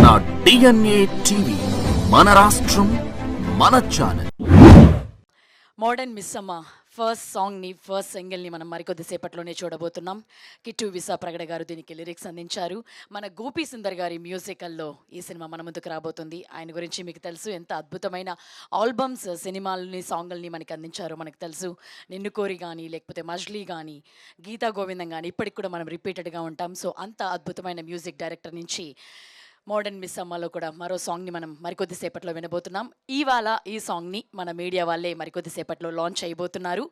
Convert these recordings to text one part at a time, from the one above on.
మన DNA TV, మన రాష్ట్రం, మన ఛానల్. మోడర్న్ మిస్సమ్మ ఫస్ట్ సాంగ్ని, ఫస్ట్ సింగిల్ని మనం మరికొద్దిసేపట్లోనే చూడబోతున్నాం. కిట్టు విసా ప్రగడ గారు దీనికి లిరిక్స్ అందించారు. మన గోపీ సుందర్ గారి మ్యూజికల్లో ఈ సినిమా మన ముందుకు రాబోతుంది. ఆయన గురించి మీకు తెలుసు, ఎంత అద్భుతమైన ఆల్బమ్స్, సినిమాలని, సాంగుల్ని మనకి అందించారో మనకు తెలుసు. నిన్ను కోరి కానీ, లేకపోతే మజ్లీ కానీ, గీతా గోవిందం కానీ ఇప్పటికి కూడా మనం రిపీటెడ్గా ఉంటాం. సో అంత అద్భుతమైన మ్యూజిక్ డైరెక్టర్ నుంచి మోడర్న్ మిస్సమ్మలో కూడా మరో సాంగ్ని మనం మరికొద్దిసేపట్లో వినబోతున్నాం. ఇవాళ ఈ సాంగ్ని మన మీడియా వాళ్ళే మరికొద్దిసేపట్లో లాంచ్ చేయబోతున్నారు.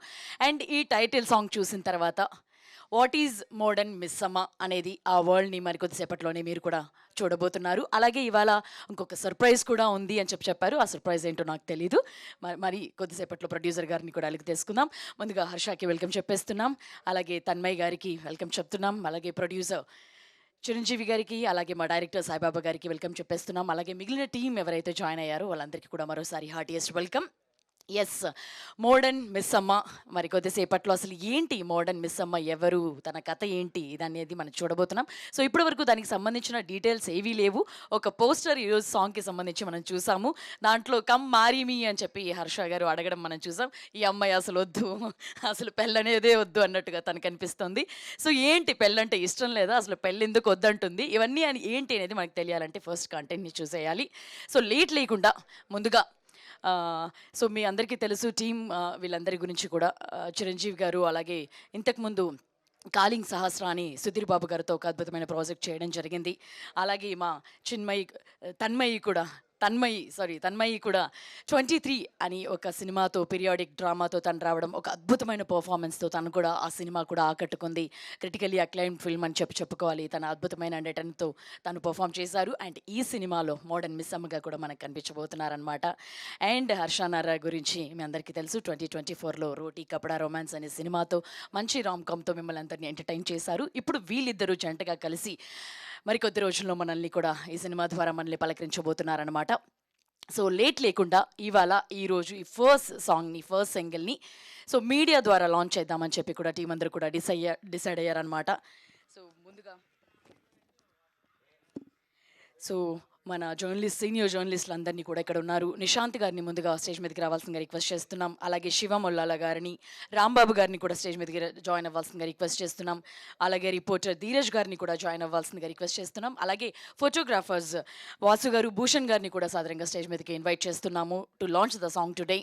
అండ్ ఈ టైటిల్ సాంగ్ చూసిన తర్వాత వాట్ ఈజ్ మోడర్న్ మిస్సమ్మ అనేది ఆ వరల్డ్ని మరికొద్దిసేపట్లోనే మీరు కూడా చూడబోతున్నారు. అలాగే ఇవాళ ఇంకొక సర్ప్రైజ్ కూడా ఉంది అని చెప్పారు. ఆ సర్ప్రైజ్ ఏంటో నాకు తెలీదు. మరి కొద్దిసేపట్లో ప్రొడ్యూసర్ గారిని కూడా అలిగి తీసుకుందాం. ముందుగా హర్షకి వెల్కమ్ చెప్పేస్తున్నాం, అలాగే తన్మయ్ గారికి వెల్కమ్ చెప్తున్నాం, అలాగే ప్రొడ్యూసర్ చిరంజీవి గారికి, అలాగే మా డైరెక్టర్ సాయిబాబా గారికి వెల్కమ్ చెప్పేస్తున్నాం. అలాగే మిగిలిన టీం ఎవరైతే జాయిన్ అయ్యారో వాళ్ళందరికీ కూడా మరోసారి heartiest welcome. Yes, modern Missamma మరి కొద్దిసేపట్లో అసలు ఏంటి మోడర్న్ మిస్సమ్మ, ఎవరు, తన కథ ఏంటి, ఇదనేది మనం చూడబోతున్నాం. సో ఇప్పటి వరకు దానికి సంబంధించిన డీటెయిల్స్ ఏవీ లేవు. ఒక పోస్టర్ ఈరోజు సాంగ్కి సంబంధించి మనం చూసాము. దాంట్లో కమ్ మారీ మీ అని చెప్పి హర్ష గారు అడగడం మనం చూసాం. ఈ అమ్మాయి అసలు వద్దు, అసలు పెళ్ళనేదే వద్దు అన్నట్టుగా తనకు అనిపిస్తుంది. సో ఏంటి, పెళ్ళంటే ఇష్టం లేదా, అసలు పెళ్ళి ఎందుకు వద్దంటుంది, ఇవన్నీ ఏంటి అనేది మనకు తెలియాలంటే ఫస్ట్ కంటెంట్ని చూసేయాలి. సో లేట్ లేకుండా ముందుగా సో మీ అందరికీ తెలుసు టీం వీళ్ళందరి గురించి కూడా. చిరంజీవి గారు, అలాగే ఇంతకుముందు కాలింగ్ సహస్ర అని సుధీర్ బాబు గారితో ఒక అద్భుతమైన ప్రాజెక్ట్ చేయడం జరిగింది. అలాగే మా తన్మయి కూడా 23 అని ఒక సినిమాతో, పీరియాడిక్ డ్రామాతో తను రావడం, ఒక అద్భుతమైన పర్ఫార్మెన్స్తో తను కూడా ఆ సినిమా కూడా ఆకట్టుకుంది. క్రిటికలీ అక్లైమ్డ్ ఫిల్మ్ అని చెప్పుకోవాలి. తన అద్భుతమైన నటనతో తను పర్ఫామ్ చేశారు. అండ్ ఈ సినిమాలో మోడర్న్ మిస్సమ్మగా కూడా మనకు కనిపించబోతున్నారనమాట. అండ్ హర్షానారా గురించి మీ అందరికీ తెలుసు, 2024లో రోటీ కపడా రొమాన్స్ అనే సినిమాతో మంచి రామ్కామ్తో మిమ్మల్ని అందరినీ ఎంటర్టైన్ చేశారు. ఇప్పుడు వీళ్ళిద్దరూ జంటగా కలిసి మరికొద్ది రోజుల్లో మనల్ని కూడా ఈ సినిమా ద్వారా మనల్ని పలకరించబోతున్నారనమాట. సో లేట్ లేకుండా ఇవాళ ఈరోజు ఈ ఫస్ట్ సాంగ్ని, ఫస్ట్ సింగిల్ని సో మీడియా ద్వారా లాంచ్ చేద్దామని చెప్పి కూడా టీం అందరూ కూడా డిసైడ్ అయ్యారనమాట. సో ముందుగా మన సీనియర్ జర్నలిస్టులు అందరినీ కూడా ఇక్కడ ఉన్నారు. నిశాంత్ గారిని ముందుగా స్టేజ్ మీదకి రావాల్సిందిగా రిక్వెస్ట్ చేస్తున్నాం. అలాగే శివ మొల్లాల గారిని, రాంబాబు గారిని కూడా స్టేజ్ మీదకి జాయిన్ అవ్వాల్సిందిగా రిక్వెస్ట్ చేస్తున్నాం. అలాగే రిపోర్టర్ ధీరజ్ గారిని కూడా జాయిన్ అవ్వాల్సిందిగా రిక్వెస్ట్ చేస్తున్నాం. అలాగే ఫోటోగ్రాఫర్స్ వాసు గారు, భూషణ్ గారిని కూడా సాదరంగా స్టేజ్ మీదకి ఇన్వైట్ చేస్తున్నాము to launch the song today.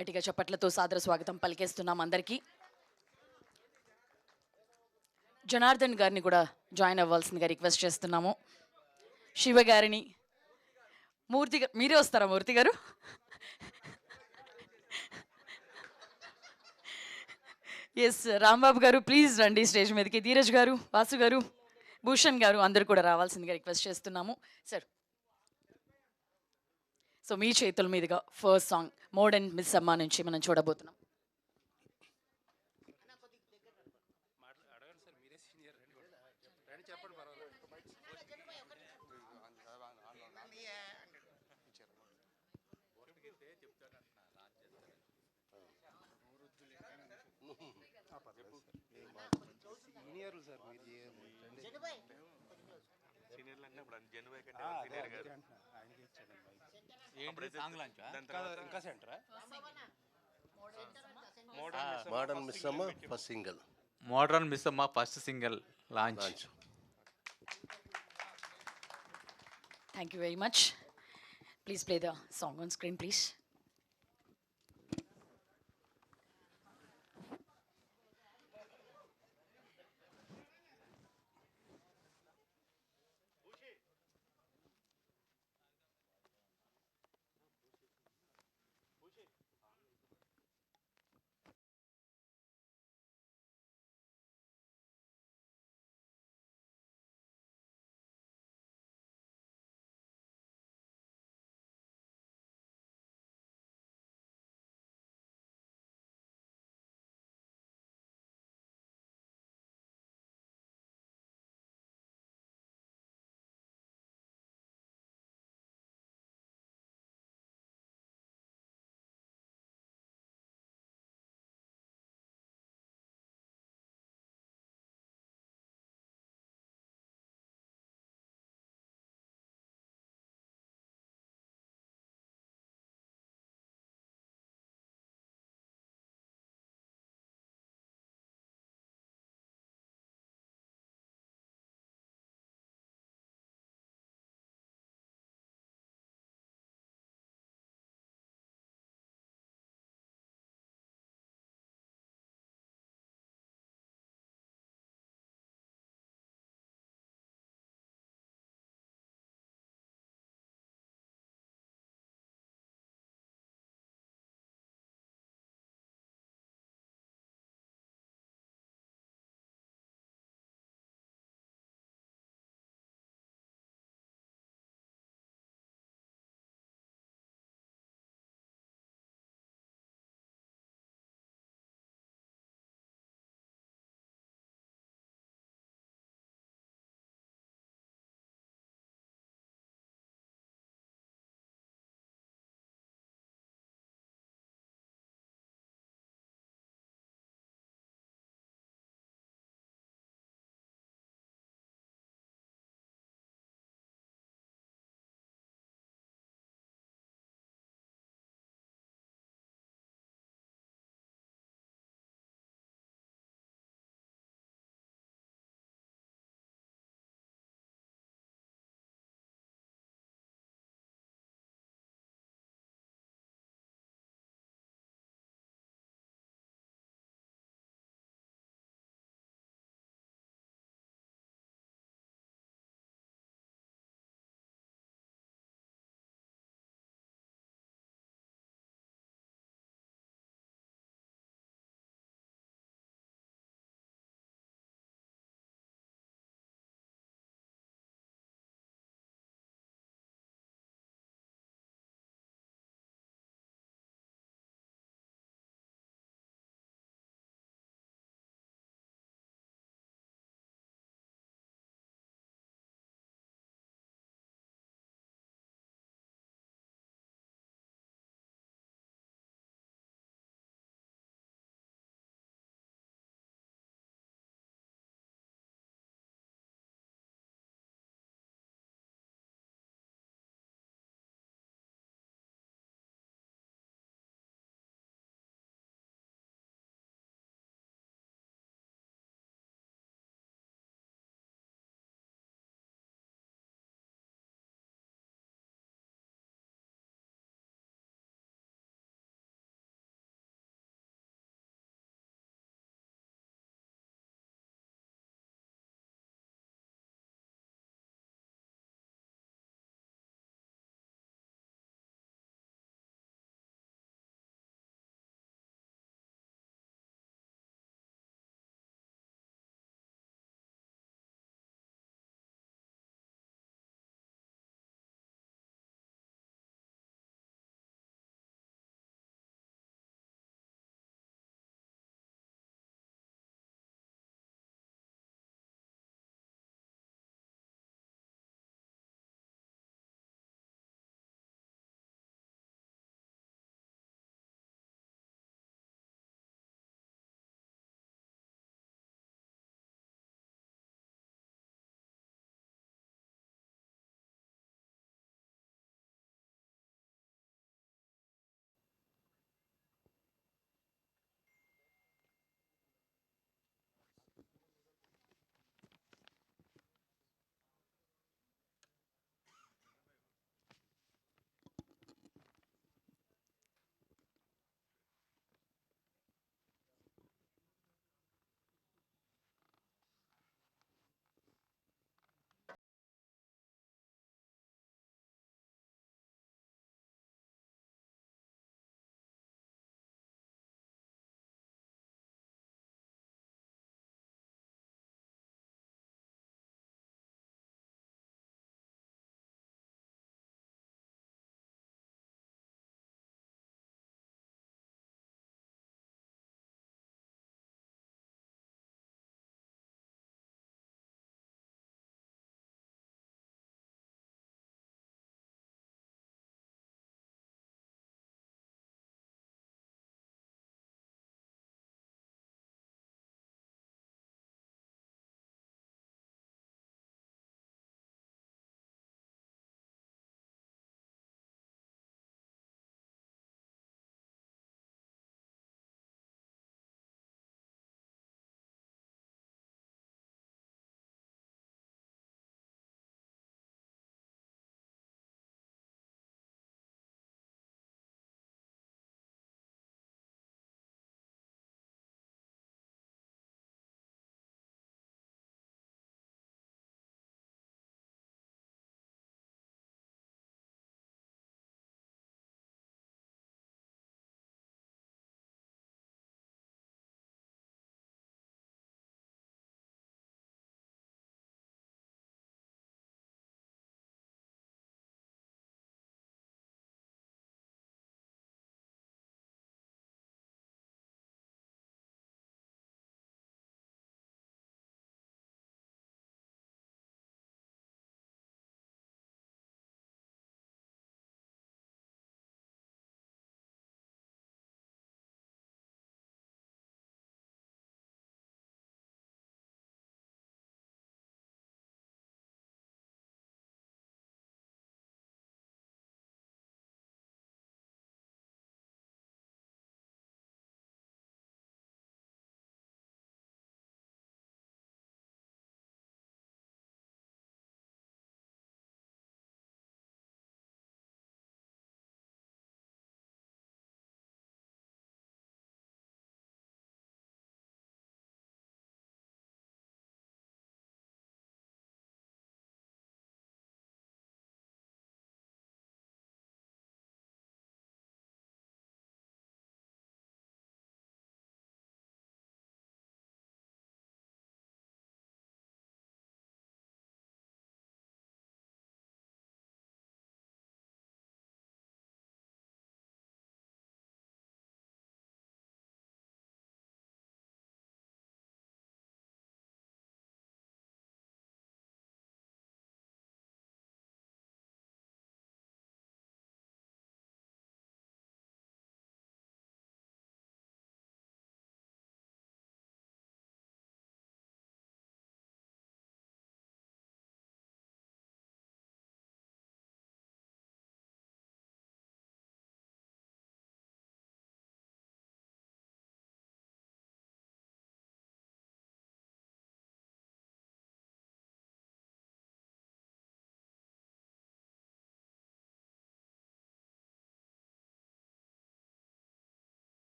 గట్టిగా చప్పట్లతో సాదర స్వాగతం పలికేస్తున్నాం అందరికీ. జనార్దన్ గారిని కూడా జాయిన్ అవ్వాల్సిందిగా రిక్వెస్ట్ చేస్తున్నాము. శివ గారిని, మూర్తి గారు, మీరే వస్తారా మూర్తి గారు? ఎస్, రాంబాబు గారు ప్లీజ్ రండి స్టేజ్ మీదకి. ధీరజ్ గారు, వాసు గారు, భూషణ్ గారు అందరూ కూడా రావాల్సిందిగా రిక్వెస్ట్ చేస్తున్నాము. సార్, సో మీ చేతుల మీదుగా ఫస్ట్ సాంగ్ మోడర్న్ మిస్సమ్మ నుంచి మనం చూడబోతున్నాం. Modern Missamma first single. Modern Missamma first single launch. Thank you very much. Please play the song on screen, please.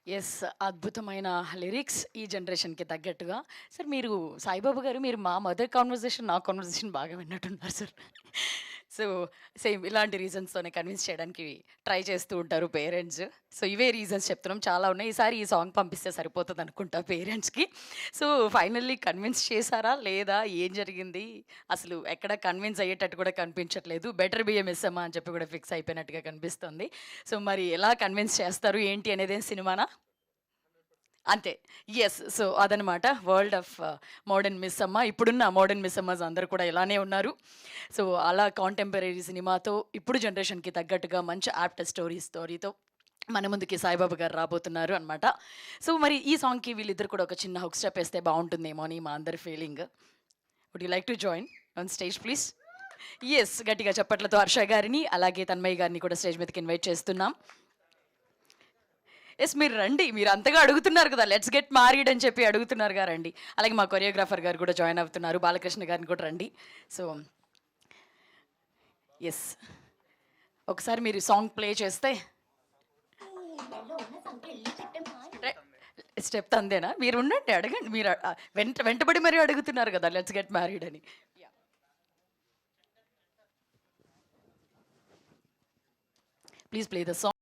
Yes. అద్భుతమైన లిరిక్స్ ఈ జనరేషన్‌కి తగ్గట్టుగా. సార్ మీరు సాయిబాబా గారు మీరు మా మదర్ కన్వర్జేషన్, నా కన్వర్జేషన్ బాగా విన్నట్టున్నారు సార్. సో, సేమ్ ఇలాంటి రీజన్స్‌తోనే కన్విన్స్ చేయడానికి ట్రై చేస్తూ ఉంటారు పేరెంట్స్. సో, ఇవే రీజన్స్ చెప్తున్నాం. చాలా ఉన్నాయి. ఈసారి ఈ సాంగ్ పంపిస్తే సరిపోతదనుకుంటా పేరెంట్స్‌కి. సో, ఫైనల్లీ కన్విన్స్ చేసారా? లేదా? ఏం జరిగింది? అసలు ఎక్కడ కన్విన్స్ అయ్యేటట్టు కూడా కనిపించట్లేదు. బెటర్ బీ ఎ మిస్సమ్మ అని చెప్పి కూడా ఫిక్స్ అయిపోయినట్టుగా కనిపిస్తుంది. సో, మరి ఎలా కన్విన్స్ చేస్తారు? ఏంటి అనేదే సినిమానా? అంతే. యెస్. సో, అదనమాట వరల్డ్ ఆఫ్ మోడర్న్ మిస్సమ్మ. ఇప్పుడున్న మోడర్న్ మిస్సమ్మస్ అందరూ కూడా ఇలానే ఉన్నారు. సో, అలా కాంటెంపరరీ సినిమాతో ఇప్పుడు జనరేషన్‌కి తగ్గట్టుగా మంచి యాప్ట్ స్టోరీతో మన ముందుకి సాయిబాబా గారు రాబోతున్నారు అనమాట. సో, మరి ఈ సాంగ్‌కి వీళ్ళిద్దరు కూడా ఒక చిన్న హుక్ స్టెప్ ఏస్తే బావుంటుందేమో అని మా అందరి feeling. Would you like to join on stage please? Yes. గట్టిగా చప్పట్లతో హర్ష గారిని, అలాగే తన్మయ్ గారిని కూడా స్టేజ్ మీదకి ఇన్వైట్ చేస్తున్నాం. యెస్. మీరు రండి. మీరు అంతగా అడుగుతున్నారు కదా! లెట్స్ గెట్ మ్యారీడ్ అని చెప్పి అడుగుతున్నారుగా రండి. అలాగే మా కొరియోగ్రాఫర్ గారు కూడా జాయిన్ అవుతున్నారు. బాలకృష్ణ గారిని కూడా రండి. So, yes. ఒకసారి మీరు సాంగ్ ప్లే చేస్తే రె స్టెప్ తందేనా? మీరు ఉండండి అడగండి. మీరు వెంటబడి మరీ అడుగుతున్నారు కదా! లెట్స్ గెట్ మ్యారీడ్ అని. Please play the song.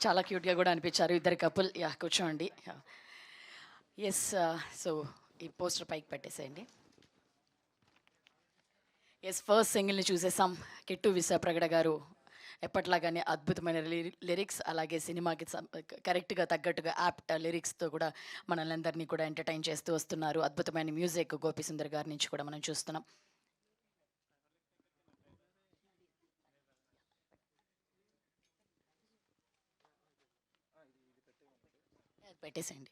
చాలా క్యూట్‌గా కూడా అనిపించారు ఇద్దరు కపుల్. యాహ్! కూర్చోండి. యాహ్! యెస్. సో, ఈ పోస్టర్ పైకి పెట్టేసేయండి. యెస్. ఫస్ట్ సింగిల్‌ని చూసేసాం. కిట్టు విశాప్రగడ గారు ఎప్పట్లాగానే అద్భుతమైన లిరిక్స్, అలాగే సినిమాకి కరెక్ట్‌గా తగ్గట్టుగా యాప్ట్ లిరిక్స్‌తో కూడా మనల్నందరినీ కూడా ఎంటర్‌టైన్ చేస్తూ వస్తున్నారు. అద్భుతమైన మ్యూజిక్ గోపీసుందర్ గారి నుంచి కూడా మనం చూస్తున్నాం. పెట్టేసేయండి.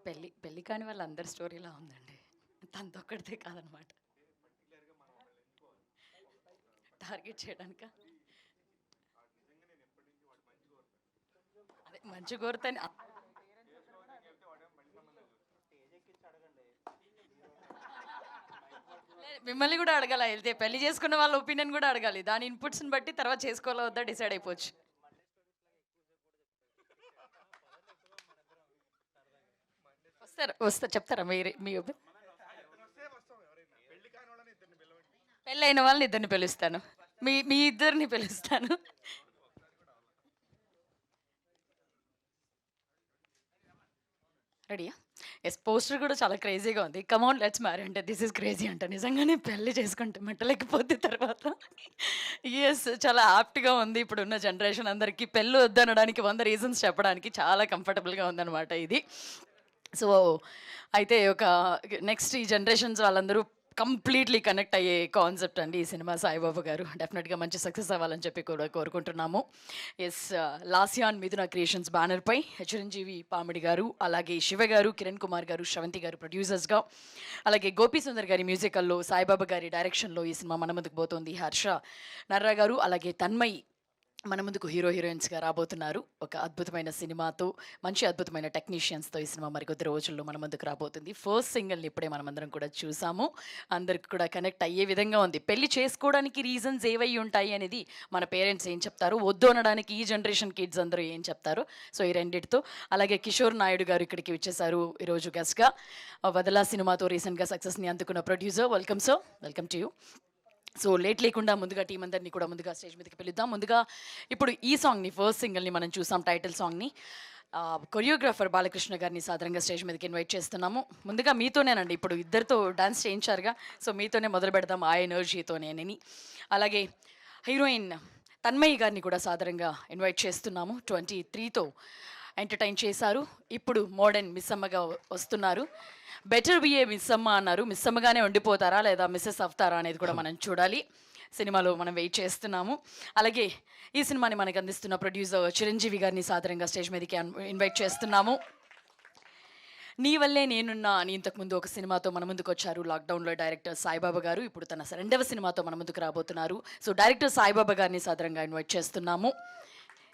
పెళ్ళి కాని వాళ్ళ అందరి స్టోరీలా ఉందండి, తనతో ఒక్కడితే కాదనమాట. టార్గెట్ చేయడానిక అదే మంచి కోరుతాని మిమ్మల్ని కూడా అడగాల, వెళ్తే పెళ్లి చేసుకున్న వాళ్ళ ఒపీనియన్ కూడా అడగాలి. దాని ఇన్పుట్స్ని బట్టి తర్వాత చేసుకోవాలా వద్దా డిసైడ్ అయిపోవచ్చు. వస్తారు చెప్తారా మీరు మీ పెళ్ళైన వాళ్ళని ఇద్దరిని పిలుస్తాను, మీ ఇద్దరిని పిలుస్తాను. రెడీయా? ఎస్, పోస్టర్ కూడా చాలా క్రేజీగా ఉంది. కమాన్ లెట్స్ మ్యారీ అంటే దిస్ ఇస్ క్రేజీ అంట. నిజంగానే పెళ్లి చేసుకుంటే మెట్టలేకపోతే తర్వాత ఎస్, చాలా యాప్ట్గా ఉంది. ఇప్పుడున్న జనరేషన్ అందరికీ పెళ్ళి వద్దనడానికి 100 రీజన్స్ చెప్పడానికి చాలా కంఫర్టబుల్గా ఉందన్నమాట ఇది. సో అయితే ఒక నెక్స్ట్ ఈ జనరేషన్స్ వాళ్ళందరూ కంప్లీట్లీ కనెక్ట్ అయ్యే కాన్సెప్ట్ అండి ఈ సినిమా. సాయిబాబా గారు డెఫినెట్గా మంచి సక్సెస్ అవ్వాలని చెప్పి కూడా కోరుకుంటున్నాము. ఎస్, లాసియాన్ మిథున క్రియేషన్స్ బ్యానర్పై చిరంజీవి పామిడి గారు, అలాగే శివ గారు, కిరణ్ కుమార్ గారు, శ్రవంతి గారు ప్రొడ్యూసర్స్గా, అలాగే గోపీ సుందర్ గారి మ్యూజికల్లో, సాయిబాబా గారి డైరెక్షన్లో ఈ సినిమా మన ముందుకు పోతుంది. హర్ష నర్రా గారు అలాగే తన్మయ్ మన ముందుకు హీరోయిన్స్గా రాబోతున్నారు. ఒక అద్భుతమైన సినిమాతో, మంచి అద్భుతమైన టెక్నీషియన్స్తో ఈ సినిమా మరికొద్ది రోజుల్లో మన ముందుకు రాబోతుంది. ఫస్ట్ సింగిల్ని ఇప్పుడే మనమందరం కూడా చూసాము. అందరికి కూడా కనెక్ట్ అయ్యే విధంగా ఉంది. పెళ్లి చేసుకోవడానికి రీజన్స్ ఏవై ఉంటాయి అనేది మన పేరెంట్స్ ఏం చెప్తారు, వద్దు అనడానికి ఈ జనరేషన్ కిడ్స్ అందరూ ఏం చెప్తారు. సో ఈ రెండింటితో, అలాగే కిషోర్ నాయుడు గారు ఇక్కడికి వచ్చేసారు ఈరోజు గెస్ట్గా. వదలా సినిమాతో రీసెంట్గా సక్సెస్ని అందుకున్న producer. Welcome sir, welcome to you. So late లేకుండా ముందుగా టీం అందరినీ కూడా ముందుగా స్టేజ్ మీదకి పిలుద్దాం. ముందుగా ఇప్పుడు ఈ సాంగ్ని, ఫస్ట్ సింగిల్ని మనం చూసాం, టైటిల్ సాంగ్ని. కొరియోగ్రాఫర్ బాలకృష్ణ గారిని సాధారణంగా స్టేజ్ మీదకి ఇన్వైట్ చేస్తున్నాము. ముందుగా మీతోనేనండి, ఇప్పుడు ఇద్దరితో డాన్స్ చేయించారుగా, సో మీతోనే మొదలు పెడదాం ఆ ఎనర్జీతోనేనని. అలాగే హీరోయిన్ తన్మయ్య గారిని కూడా సాధారణంగా ఇన్వైట్ చేస్తున్నాము. 23తో ఎంటర్టైన్ చేశారు. ఇప్పుడు మోడర్న్ మిస్సమ్మగా వస్తున్నారు. బెటర్ బిఏ మిస్సమ్మ అన్నారు. మిస్సమ్మగానే ఉండిపోతారా లేదా మిస్సెస్ అవుతారా అనేది కూడా మనం చూడాలి. సినిమాలో మనం వెయిట్ చేస్తున్నాము. అలాగే ఈ సినిమాని మనకు అందిస్తున్న ప్రొడ్యూసర్ చిరంజీవి గారిని సాధారణంగా స్టేజ్ మీదకి ఇన్వైట్ చేస్తున్నాము. నీ వల్లే నేనున్నా అని ఇంతకుముందు ఒక సినిమాతో మన ముందుకు వచ్చారు. లాక్డౌన్లో డైరెక్టర్ సాయిబాబా గారు ఇప్పుడు తన 2వ సినిమాతో మన ముందుకు రాబోతున్నారు. సో డైరెక్టర్ సాయిబాబా గారిని సాధారణంగా ఇన్వైట్ చేస్తున్నాము.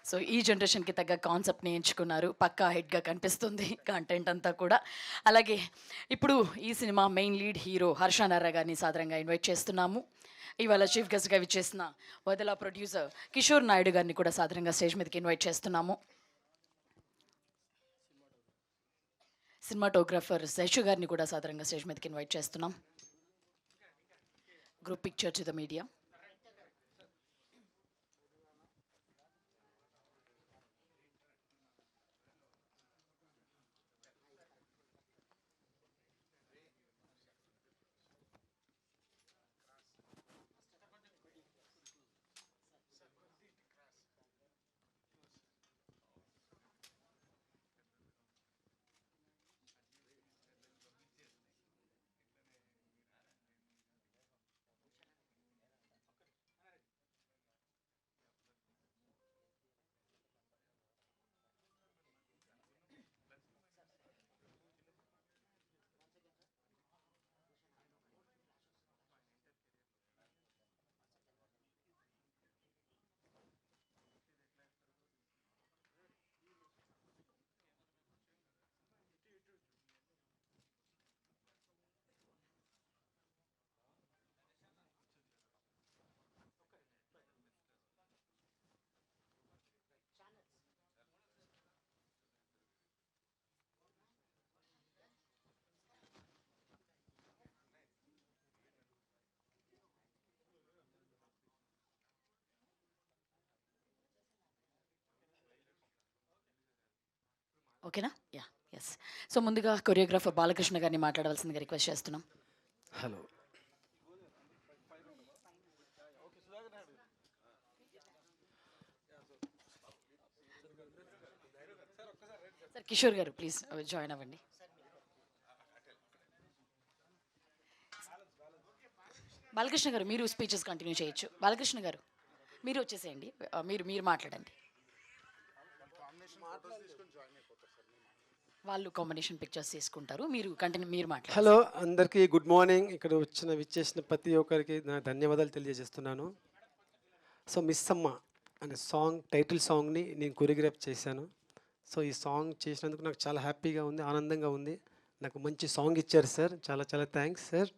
సో ఈ జనరేషన్కి తగ్గ కాన్సెప్ట్ని ఎంచుకున్నారు. పక్కా హిట్గా కనిపిస్తుంది కంటెంట్ అంతా కూడా. అలాగే ఇప్పుడు ఈ cinema main lead hero Harsha Narra గారిని సాధారణంగా ఇన్వైట్ చేస్తున్నాము. ఇవాళ చీఫ్ గెస్ట్గా విచ్చేసిన వదలా ప్రొడ్యూసర్ కిషోర్ నాయుడు గారిని కూడా సాధారణంగా స్టేజ్ మీదకి ఇన్వైట్ చేస్తున్నాము. సినిమాటోగ్రాఫర్ శేషు గారిని కూడా సాధారణంగా స్టేజ్ మీదకి ఇన్వైట్ చేస్తున్నాం. Group picture to the media. ఓకేనా? Yeah, yes. సో ముందుగా కొరియోగ్రాఫర్ బాలకృష్ణ గారిని మాట్లాడవలసిందిగా రిక్వెస్ట్ చేస్తున్నాం. హలో. సార్ కిషోర్ గారు ప్లీజ్ జాయిన్ అవ్వండి. బాలకృష్ణ గారు మీరు స్పీచెస్ కంటిన్యూ చేయొచ్చు. బాలకృష్ణ గారు మీరు వచ్చేసేయండి, మీరు మాట్లాడండి. వాళ్ళు కాంబినేషన్ పిక్చర్స్ తీసుకుంటారు. మీరు మాట్లాడారు. హలో అందరికీ గుడ్ మార్నింగ్. ఇక్కడ విచ్చేసిన ప్రతి ఒక్కరికి నా ధన్యవాదాలు తెలియజేస్తున్నాను. సో మిస్ అమ్మ అనే సాంగ్ టైటిల్ సాంగ్ని నేను కొరియోగ్రాఫ్ చేశాను. సో ఈ సాంగ్ చేసినందుకు నాకు చాలా హ్యాపీగా ఉంది, ఆనందంగా ఉంది. నాకు మంచి సాంగ్ ఇచ్చారు సార్, చాలా చాలా థ్యాంక్స్ సార్.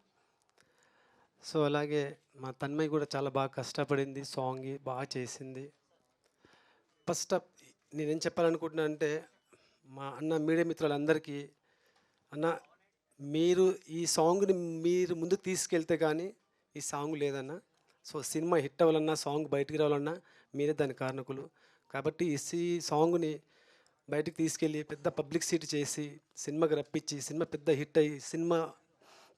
సో అలాగే మా తన్మయ్య కూడా చాలా బాగా కష్టపడింది, సాంగ్ బాగా చేసింది. ఫస్ట్ నేనేం చెప్పాలనుకుంటున్నా అంటే మా అన్న మీడియా మిత్రులందరికీ, అన్న మీరు ఈ సాంగ్ని మీరు ముందుకు తీసుకెళ్తే కానీ ఈ సాంగ్ లేదన్న. సో సినిమా హిట్ అవ్వాలన్నా, సాంగ్ బయటికి రావాలన్నా మీరే దాని కారణకులు. కాబట్టి ఈ సాంగ్ని బయటికి తీసుకెళ్ళి పెద్ద పబ్లిసిటీ చేసి సినిమాకి రప్పించి సినిమా పెద్ద హిట్ అయ్యి సినిమా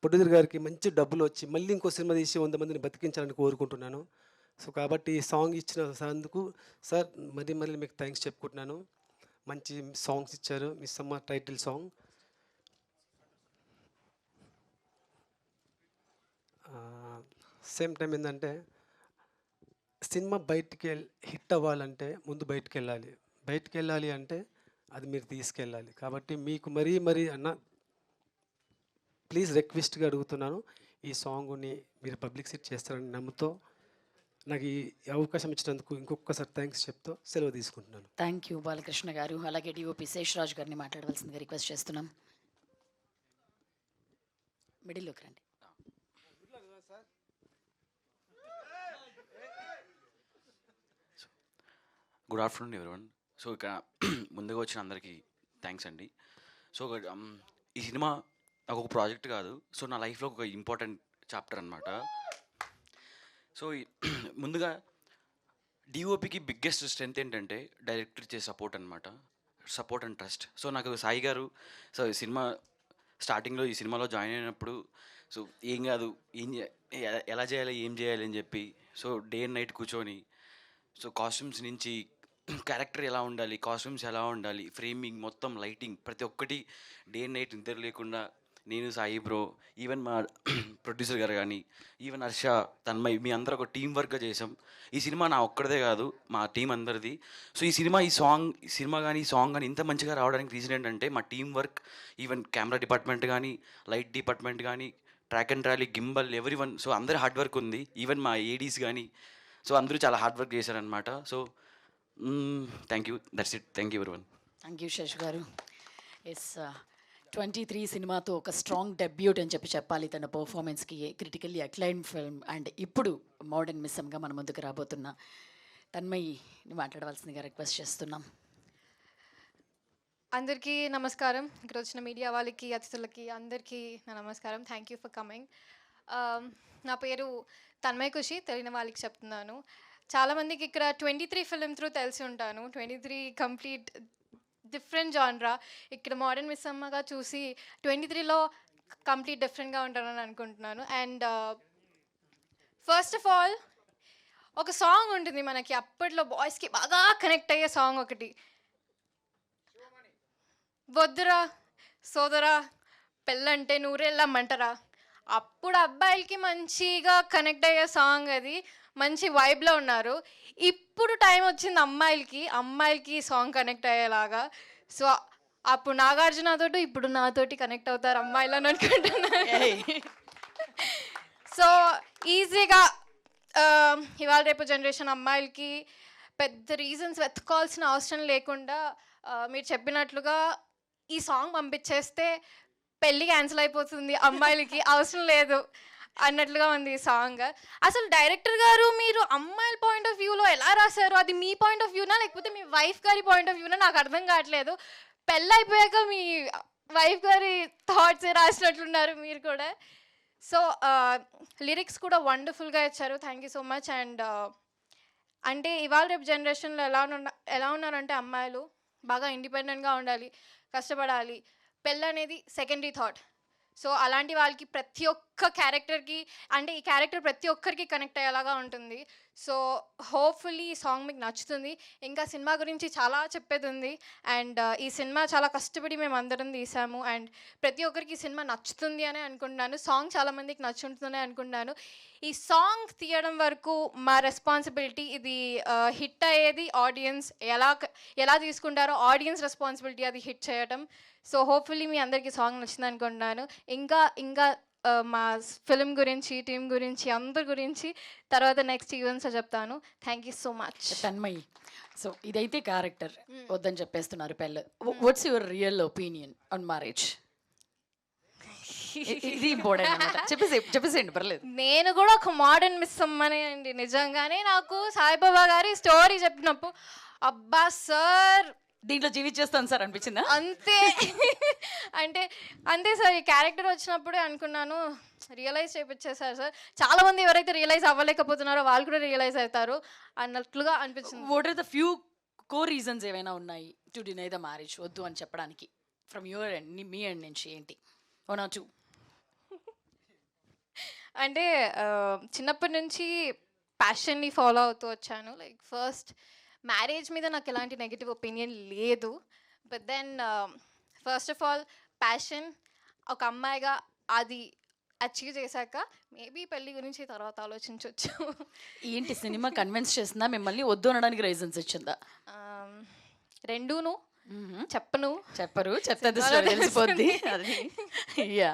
ప్రొడ్యూసర్ గారికి మంచి డబ్బులు వచ్చి మళ్ళీ ఇంకో సినిమా తీసి 100 మందిని బతికించాలని కోరుకుంటున్నాను. సో కాబట్టి ఈ సాంగ్ ఇచ్చినందుకు సార్ మళ్ళీ మీకు థ్యాంక్స్ చెప్పుకుంటున్నాను. మంచి సాంగ్స్ ఇచ్చారు. Miss Amma title song. Same time ఏంటంటే సినిమా బయటికి హిట్ అవ్వాలంటే ముందు బయటికి వెళ్ళాలి అంటే అది మీరు తీసుకెళ్ళాలి. కాబట్టి మీకు మరీ అన్న ప్లీజ్ రిక్వెస్ట్గా అడుగుతున్నాను, ఈ సాంగ్ని మీరు పబ్లిసిటీ చేస్తారని నమ్ముతూ నాకు ఈ అవకాశం ఇచ్చినందుకు ఇంకొకసారి థ్యాంక్స్ చెప్తూ సెలవు తీసుకుంటున్నాను. థ్యాంక్ యూ బాలకృష్ణ గారు. అలాగే డిఓపి శేషరాజ్ గారిని మాట్లాడవలసిందిగా రిక్వెస్ట్ చేస్తున్నాం. మిడిల్లోకి రండి. Good afternoon everyone. సో ఇక్కడ ముందుగా వచ్చిన అందరికీ థ్యాంక్స్ అండి. సో ఈ సినిమా నాకు ఒక ప్రాజెక్ట్ కాదు, సో నా లైఫ్లో ఒక ఇంపార్టెంట్ చాప్టర్ అనమాట. సో ముందుగా డిఓపికి బిగ్గెస్ట్ స్ట్రెంత్ ఏంటంటే డైరెక్టర్ ఇచ్చే సపోర్ట్ అనమాట, సపోర్ట్ అండ్ ట్రస్ట్. సో నాకు సాయి గారు సో ఈ సినిమా స్టార్టింగ్లో ఈ సినిమాలో జాయిన్ అయినప్పుడు సో ఏం కాదు, ఎలా చేయాలి ఏం చేయాలి అని చెప్పి సో డే అండ్ నైట్ కూర్చొని సో కాస్ట్యూమ్స్ నుంచి క్యారెక్టర్ ఎలా ఉండాలి, కాస్ట్యూమ్స్ ఎలా ఉండాలి, ఫ్రేమింగ్ మొత్తం లైటింగ్ ప్రతి ఒక్కటి డే అండ్ నైట్ నిద్ర లేకుండా నేను, సాయి బ్రో, ఈవెన్ మా ప్రొడ్యూసర్ గారు కానీ, ఈవెన్ హర్ష, తన్మయ్, మీ అందరూ ఒక టీం వర్క్గా చేసాం. ఈ సినిమా నా ఒక్కడిదే కాదు, మా టీం అందరిది. సో ఈ సినిమా కానీ ఈ సాంగ్ కానీ ఇంత మంచిగా రావడానికి రీజన్ ఏంటంటే మా team work. Even camera department కానీ, లైట్ డిపార్ట్మెంట్ కానీ, track and trolley, gimbal, everyone. So అందరి హార్డ్ వర్క్ ఉంది. ఈవెన్ మా ఏడీస్ కానీ సో అందరూ చాలా హార్డ్ వర్క్ చేశారనమాట. So thank you, that's it. Thank you everyone. Thank you Sesh garu. Yes 23 సినిమాతో ఒక స్ట్రాంగ్ డెబ్యూట్ అని చెప్పాలి తన పర్ఫార్మెన్స్కి. క్రిటికల్లీ అక్లైమ్ ఫిల్మ్ అండ్ ఇప్పుడు మోడర్న్ మిస్సమ్గా మన ముందుకు రాబోతున్న తన్మయ్యని మాట్లాడవలసిందిగా రిక్వెస్ట్ చేస్తున్నాం. అందరికీ నమస్కారం. ఇక్కడ వచ్చిన మీడియా వాళ్ళకి, అతిథులకి అందరికీ నా నమస్కారం. Thank you for coming. నా పేరు తన్మయ్ ఖుషి, తెలియని వాళ్ళకి చెప్తున్నాను. చాలామందికి ఇక్కడ 23 ఫిలిం త్రూ తెలిసి ఉంటాను. 23 కంప్లీట్ డిఫరెంట్ జాన్రా. ఇక్కడ మోడర్న్ మిస్సమ్మగా చూసి 23లో కంప్లీట్ డిఫరెంట్గా ఉంటానని అనుకుంటున్నాను. అండ్ ఫస్ట్ ఆఫ్ ఆల్ ఒక సాంగ్ ఉంటుంది మనకి అప్పట్లో బాయ్స్కి బాగా కనెక్ట్ అయ్యే సాంగ్ ఒకటి, వద్దురా సోదరా పెళ్ళంటే నూరేళ్ళమ్మంటారా. అప్పుడు అబ్బాయిలకి మంచిగా కనెక్ట్ అయ్యే సాంగ్ అది, మంచి వైబ్లో ఉన్నారు. ఇప్పుడు టైం వచ్చింది అమ్మాయిలకి సాంగ్ కనెక్ట్ అయ్యేలాగా. సో అప్పుడు నాగార్జునతోటి ఇప్పుడు నాతోటి కనెక్ట్ అవుతారు అమ్మాయిలు అని అనుకుంటున్నాను. సో ఈజీగా ఇవాళ రేపు జనరేషన్ అమ్మాయిలకి పెద్ద రీజన్స్ వెతుక్కోవాల్సిన అవసరం లేకుండా మీరు చెప్పినట్లుగా ఈ సాంగ్ పంపించేస్తే పెళ్ళి క్యాన్సిల్ అయిపోతుంది, అమ్మాయిలకి అవసరం లేదు అన్నట్లుగా ఉంది ఈ సాంగ్. అసలు డైరెక్టర్ గారు మీరు అమ్మాయిల పాయింట్ ఆఫ్ వ్యూలో ఎలా రాశారు? అది మీ పాయింట్ ఆఫ్ వ్యూనా లేకపోతే మీ వైఫ్ గారి పాయింట్ ఆఫ్ వ్యూనా నాకు అర్థం కావట్లేదు. పెళ్ళి అయిపోయాక మీ వైఫ్ గారి థాట్స్ రాసినట్లున్నారు మీరు కూడా. సో లిరిక్స్ కూడా వండర్ఫుల్గా ఇచ్చారు. Thank you so much. And అంటే ఇవాళ రేపు జనరేషన్లో ఎలా ఉన్నారంటే అమ్మాయిలు బాగా ఇండిపెండెంట్గా ఉండాలి, కష్టపడాలి, పెళ్ళి అనేది సెకండరీ థాట్. సో అలాంటి వాళ్ళకి ప్రతి ఒక్క క్యారెక్టర్కి అంటే ఈ క్యారెక్టర్ ప్రతి ఒక్కరికి కనెక్ట్ అయ్యేలాగా ఉంటుంది. సో హోప్ఫుల్లీ ఈ సాంగ్ మీకు నచ్చుతుంది. ఇంకా సినిమా గురించి చాలా చెప్పేది ఉంది. అండ్ ఈ సినిమా చాలా కష్టపడి మేము అందరం తీసాము. అండ్ ప్రతి ఒక్కరికి ఈ సినిమా నచ్చుతుంది అని అనుకుంటున్నాను. సాంగ్ చాలామందికి నచ్చుతుందని అనుకుంటున్నాను. ఈ సాంగ్ తీయడం వరకు మా రెస్పాన్సిబిలిటీ. ఇది హిట్ అయ్యేది ఆడియన్స్ ఎలా తీసుకుంటారో ఆడియన్స్ రెస్పాన్సిబిలిటీ అది హిట్ చేయడం. సో హోప్ఫుల్లీ మీ అందరికీ సాంగ్ నచ్చింది అనుకుంటున్నాను. ఇంకా మా ఫిల్మ్ గురించి, టీం గురించి, అందరి గురించి తర్వాత నెక్స్ట్ ఈవెంట్స్లో చెప్తాను. Thank you so much. Tanmayi, so ఇదైతే క్యారెక్టర్ వద్దని చెప్పేస్తున్నారు పెళ్ళ. What's your real opinion on marriage? ఇది ఇంపార్టెంట్ అనమాట. చెప్పేసేయండి, పర్లేదు. నేను కూడా ఒక మోడర్న్ మిస్ అమ్మనే అండి. నిజంగానే నాకు సాయిబాబా గారి స్టోరీ చెప్పినప్పుడు అబ్బా సార్ దీంట్లో జీవించేస్తాను సార్ అనిపించిందా? అంతే అంతే సార్. ఈ క్యారెక్టర్ వచ్చినప్పుడే అనుకున్నాను, రియలైజ్ చేయించేసారు సార్. చాలా మంది ఎవరైతే రియలైజ్ అవ్వలేకపోతున్నారో వాళ్ళు కూడా రియలైజ్ అవుతారు అన్నట్లుగా అనిపించింది. What are the few core reasons ఏమైనా ఉన్నాయి టు డినై ద మ్యారేజ్, వద్దు అని చెప్పడానికి? ఫ్రమ్ యువర్ ఎండ్, మీ ఎండ్ నుంచి ఏంటి? 1 or 2? అంటే చిన్నప్పటి నుంచి ప్యాషన్ని ఫాలో అవుతూ వచ్చాను. లైక్ ఫస్ట్ మ్యారేజ్ మీద నాకు ఎలాంటి నెగిటివ్ ఒపీనియన్ లేదు. But then first of all passion ఒక అమ్మాయిగా అది అచీవ్ చేశాక మేబీ పెళ్ళి గురించి తర్వాత ఆలోచించవచ్చు. ఏంటి సినిమా కన్విన్స్ చేసిందా మిమ్మల్ని, వద్దు అనడానికి రీజన్స్ ఇచ్చిందా? రెండూను చెప్పరు, చెప్తే తెలిసిపోద్ది. అది yeah,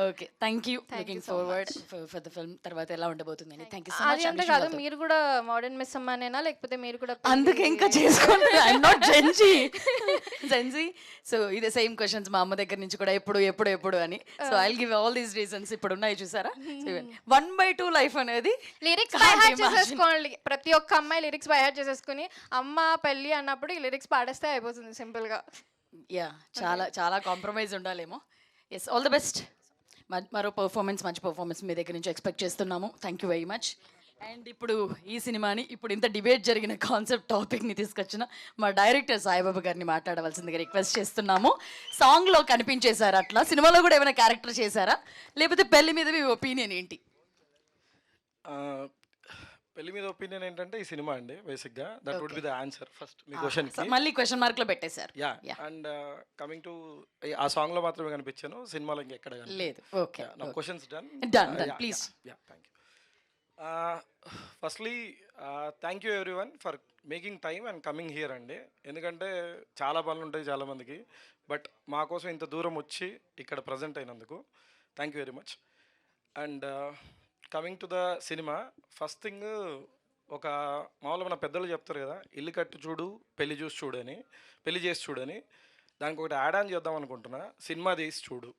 okay, thank you. Looking forward for the film. తర్వాత ఎలా ఉండబోతుంది అని. థ్యాంక్ యూ సో అది అంటే కాదు, మీరు కూడా మోడర్న్ మిస్ అమ్మానేనా లేకపోతే మీరు కూడా? అందుకే ఇంకా చేసుకోండి. I'm not Gen Z. సో ఇదే సేమ్ క్వశ్చన్స్ మా అమ్మ దగ్గర నుంచి కూడా, ఎప్పుడు అని. So I will give all these reasons. ఇప్పుడు ఉన్నాయి చూసారా, 1/2 లైఫ్ అనేది లిరిక్స్ బై హార్ట్ చేసేసుకోండి. ప్రతి ఒక్క అమ్మాయి లిరిక్స్ బై హార్ట్ చేసేసుకుని అమ్మ పెళ్ళి అన్నప్పుడు ఈ లిరిక్స్ పాడేస్తే అయిపోతుంది సింపుల్గా. యా, చాలా కాంప్రమైజ్ ఉండాలేమో. Yes, all the best. మరో మంచి పర్ఫార్మెన్స్ మీ దగ్గర నుంచి ఎక్స్పెక్ట్ చేస్తున్నాము. Thank you very much. And ఇప్పుడు ఈ సినిమాని, ఇప్పుడు ఇంత డిబేట్ జరిగిన కాన్సెప్ట్ టాపిక్ని తీసుకొచ్చిన మా డైరెక్టర్ సాయిబాబా గారిని మాట్లాడవలసిందిగా రిక్వెస్ట్ చేస్తున్నాము. సాంగ్లో కనిపించేశారా అట్లా? సినిమాలో కూడా ఏమైనా క్యారెక్టర్ చేశారా? లేకపోతే పెళ్లి మీద మీ ఒపీనియన్ ఏంటి? పెళ్లి మీద ఒపీనియన్ ఏంటంటే ఈ సినిమా అండి బేసిక్గా. That would be the answer first మీ క్వశ్చన్కి. మళ్ళీ క్వశ్చన్ మార్క్లో పెట్టేశారు. యా, అండ్ కమింగ్ టు ఆ సాంగ్లో మాత్రమే కనిపించాను, సినిమాలో ఇంకెక్కడ లేదు. ఓకే, నా questions done please. Yeah, thank you. Firstly thank you everyone for making time and coming here అండి. ఎందుకంటే చాలా పనులు ఉంటాయి చాలామందికి, బట్ మా కోసం ఇంత దూరం వచ్చి ఇక్కడ ప్రజెంట్ అయినందుకు thank you very much. And coming to the cinema, first thing, ఒక మామూలుగా మన పెద్దలు చెప్తారు కదా, ఇల్లు కట్టు చూడు పెళ్లి చేసి చూడని. దానికి ఒకటి యాడ్ ఆన్ చేద్దాం అనుకుంటున్నా, సినిమా తీసి చూడు.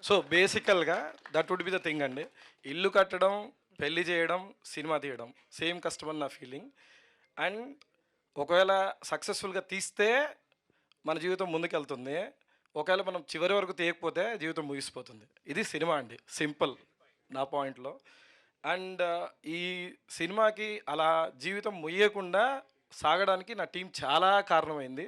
సో బేసికల్గా that would be the thing అండి. ఇల్లు కట్టడం, పెళ్లి చేయడం, సినిమా తీయడం సేమ్ కష్టమని నా ఫీలింగ్. అండ్ ఒకవేళ సక్సెస్ఫుల్గా తీస్తే మన జీవితం ముందుకెళ్తుంది, ఒకవేళ మనం చివరి వరకు తీయకపోతే జీవితం ముగిసిపోతుంది. ఇది సినిమా అండి, సింపుల్ నా పాయింట్లో. అండ్ ఈ సినిమాకి అలా జీవితం ముయ్యకుండా సాగడానికి నా టీం చాలా కారణమైంది.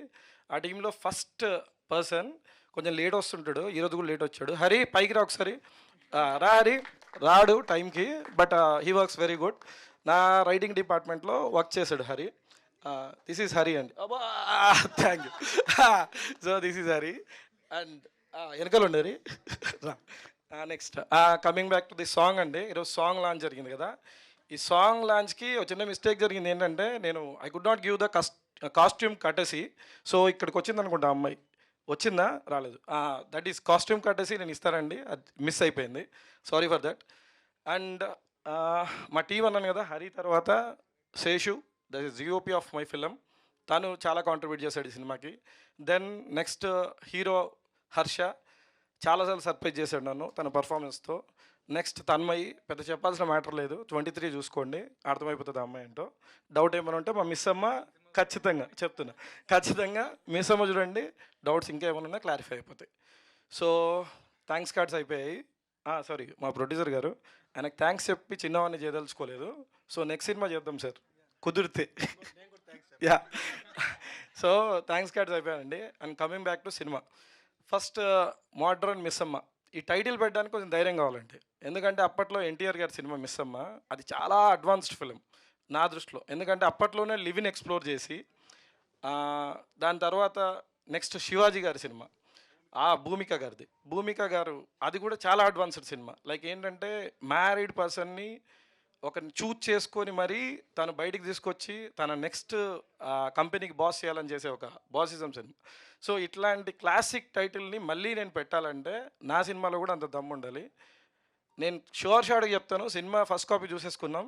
ఆ టీంలో ఫస్ట్ పర్సన్ కొంచెం లేట్ వస్తుంటాడు, ఈరోజు కూడా లేట్ వచ్చాడు. హరి పైకి రా ఒకసారి. రా హరి. రాడు టైంకి, but he works very good. నా రైటింగ్ డిపార్ట్మెంట్లో వర్క్ చేశాడు హరి. దిస్ ఈజ్ హరి అండి. అబ్బా, thank you. So this is Hari. And వెనకాల ఉండేరి. Next coming back to the song అండి. ఈరోజు సాంగ్ లాంచ్ జరిగింది కదా. ఈ సాంగ్ లాంచ్కి ఒక చిన్న మిస్టేక్ జరిగింది. ఏంటంటే నేను I could not give the costume courtesy. So ఇక్కడికి వచ్చింది అనుకుంటా అమ్మాయి, వచ్చిందా? రాలేదు. దట్ ఈస్ కాస్ట్యూమ్ కటసీ నేను ఇస్తానండి, అది మిస్ అయిపోయింది, సారీ ఫర్ దట్. అండ్ మా టీం అన్నాను కదా, హరి తర్వాత Seshu, that is GOP of my film. తను చాలా కాంట్రిబ్యూట్ చేశాడు ఈ సినిమాకి. దెన్ నెక్స్ట్ హీరో హర్ష చాలాసార్లు సర్ప్రైజ్ చేశాడు నన్ను తన పర్ఫార్మెన్స్తో. నెక్స్ట్ తన్మయి, పెద్ద చెప్పాల్సిన మ్యాటర్ లేదు, 23 చూసుకోండి అర్థమైపోతుంది అమ్మాయి ఏంటో. డౌట్ ఏమైనా ఉంటే మా మిస్ అమ్మ ఖచ్చితంగా మిస్ అమ్మ చూడండి, డౌట్స్ ఇంకా ఏమైనా ఉన్నా క్లారిఫై అయిపోతాయి. సో థ్యాంక్స్ కార్డ్స్ అయిపోయాయి. సారీ, మా ప్రొడ్యూసర్ గారు, ఆయనకు థ్యాంక్స్ చెప్పి చిన్నవాడిని చేయదలుచుకోలేదు. సో నెక్స్ట్ సినిమా చేద్దాం సార్ కుదిరితే. యా, సో థ్యాంక్స్ కార్డ్స్ అయిపోయాయండి. And coming back to cinema, first modern miss అమ్మ. ఈ టైటిల్ పెట్టడానికి కొంచెం ధైర్యం కావాలండి, ఎందుకంటే అప్పట్లో ఎన్టీఆర్ గారి సినిమా మిస్ అమ్మ, అది చాలా అడ్వాన్స్డ్ ఫిలిం. నా దృష్టిలో. ఎందుకంటే అప్పట్లోనే లివిన్ ఎక్స్ప్లోర్ చేసి దాని తర్వాత నెక్స్ట్ శివాజీ గారి సినిమా, భూమిక గారిది. భూమిక గారు అది కూడా చాలా అడ్వాన్స్డ్ సినిమా. లైక్ ఏంటంటే మ్యారీడ్ పర్సన్ని ఒకరిని చూజ్ చేసుకొని మరీ తను బయటికి తీసుకొచ్చి తన నెక్స్ట్ కంపెనీకి బాస్ చేయాలని చేసే ఒక బాసిజం సినిమా. సో ఇట్లాంటి క్లాసిక్ టైటిల్ని మళ్ళీ నేను పెట్టాలంటే నా సినిమాలో కూడా అంత దమ్ము ఉండాలి. నేను షార్ట్గా చెప్తాను, సినిమా ఫస్ట్ కాపీ చూసేసుకున్నాం.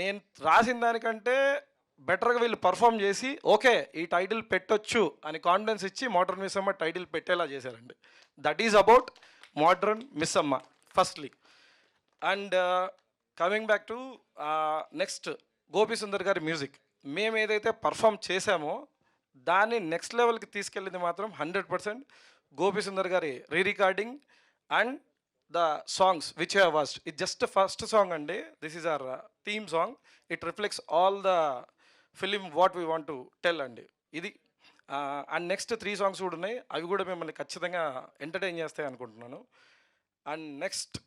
నేను రాసిన దానికంటే బెటర్గా వీళ్ళు పర్ఫామ్ చేసి ఓకే ఈ టైటిల్ పెట్టొచ్చు అని కాన్ఫిడెన్స్ ఇచ్చి మోడ్రన్ మిస్ అమ్మ టైటిల్ పెట్టేలా చేశారండి. That is about modern miss Amma firstly. And coming back to next Gopi Sundar గారి మ్యూజిక్. మేము ఏదైతే పర్ఫామ్ చేశామో దాన్ని నెక్స్ట్ లెవెల్కి తీసుకెళ్ళింది మాత్రం 100% గోపి సుందర్ గారి re recording and the songs which have watched. ఇది జస్ట్ ఫస్ట్ సాంగ్ అండి. This is our theme song. It reflects all the film what we want to tell అండి ఇది. అండ్ నెక్స్ట్ 3 సాంగ్స్ కూడా ఉన్నాయి, అవి కూడా మిమ్మల్ని ఖచ్చితంగా ఎంటర్టైన్ చేస్తాయి అనుకుంటున్నాను. అండ్ నెక్స్ట్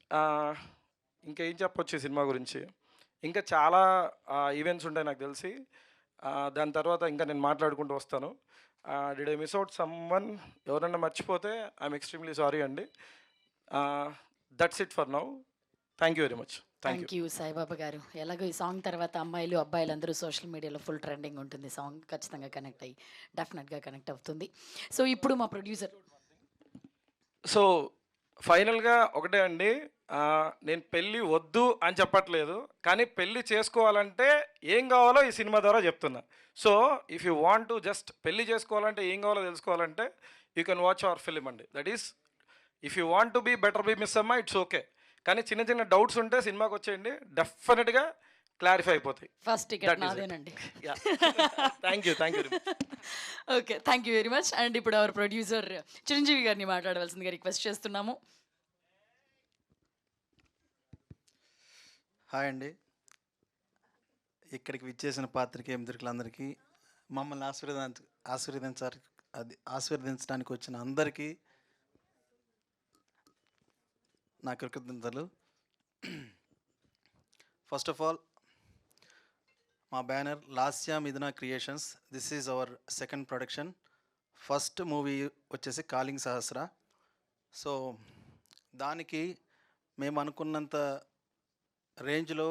ఇంకేం చెప్పొచ్చు ఈ సినిమా గురించి, ఇంకా చాలా ఈవెంట్స్ ఉంటాయి నాకు తెలిసి. దాని తర్వాత ఇంకా నేను మాట్లాడుకుంటూ వస్తాను. Did I miss out someone? ఎవరన్నా మర్చిపోతే ఐఎమ్ ఎక్స్ట్రీమ్లీ సారీ అండి. That's it for now. Thank you very much. Thank you Saibaba గారు. ఎలాగో ఈ సాంగ్ తర్వాత అమ్మాయిలు అబ్బాయిలు అందరూ సోషల్ మీడియాలో ఫుల్ ట్రెండింగ్ ఉంటుంది. సాంగ్ ఖచ్చితంగా కనెక్ట్ అయ్యి డెఫినెట్గా కనెక్ట్ అవుతుంది. సో ఇప్పుడు మా ప్రొడ్యూసర్. సో ఫైనల్గా ఒకటే అండి, నేను పెళ్ళి వద్దు అని చెప్పట్లేదు, కానీ పెళ్ళి చేసుకోవాలంటే ఏం కావాలో ఈ సినిమా ద్వారా చెప్తున్నా. So if you want to just పెళ్ళి చేసుకోవాలంటే ఏం కావాలో తెలుసుకోవాలంటే you can watch our film అండి. That is if you want to be better be miss Amma, it's okay. కానీ చిన్న చిన్న డౌట్స్ ఉంటే సినిమాకి వచ్చేయండి, డెఫినెట్గా క్లారిఫై అయిపోతాయి. ఫస్ట్ టికెట్ నాదేనండి. Thank you okay, thank you very much. And ఇప్పుడు అవర్ ప్రొడ్యూసర్ చిరంజీవి గారిని మాట్లాడవలసిందిగా రిక్వెస్ట్ చేస్తున్నాము. హాయ్ అండి. ఇక్కడికి విచ్చేసిన పాత్రికేయ మిత్రులందరికీ, మమ్మల్ని ఆశీర్వదించడానికి వచ్చిన అందరికీ నా కృతజ్ఞతలు. ఫస్ట్ ఆఫ్ ఆల్ మా బ్యానర్ లాస్యా మిథున creations. This is our second production. First movie వచ్చేసి కాలింగ్ సహస్ర. సో దానికి మేము అనుకున్నంత రేంజ్లో,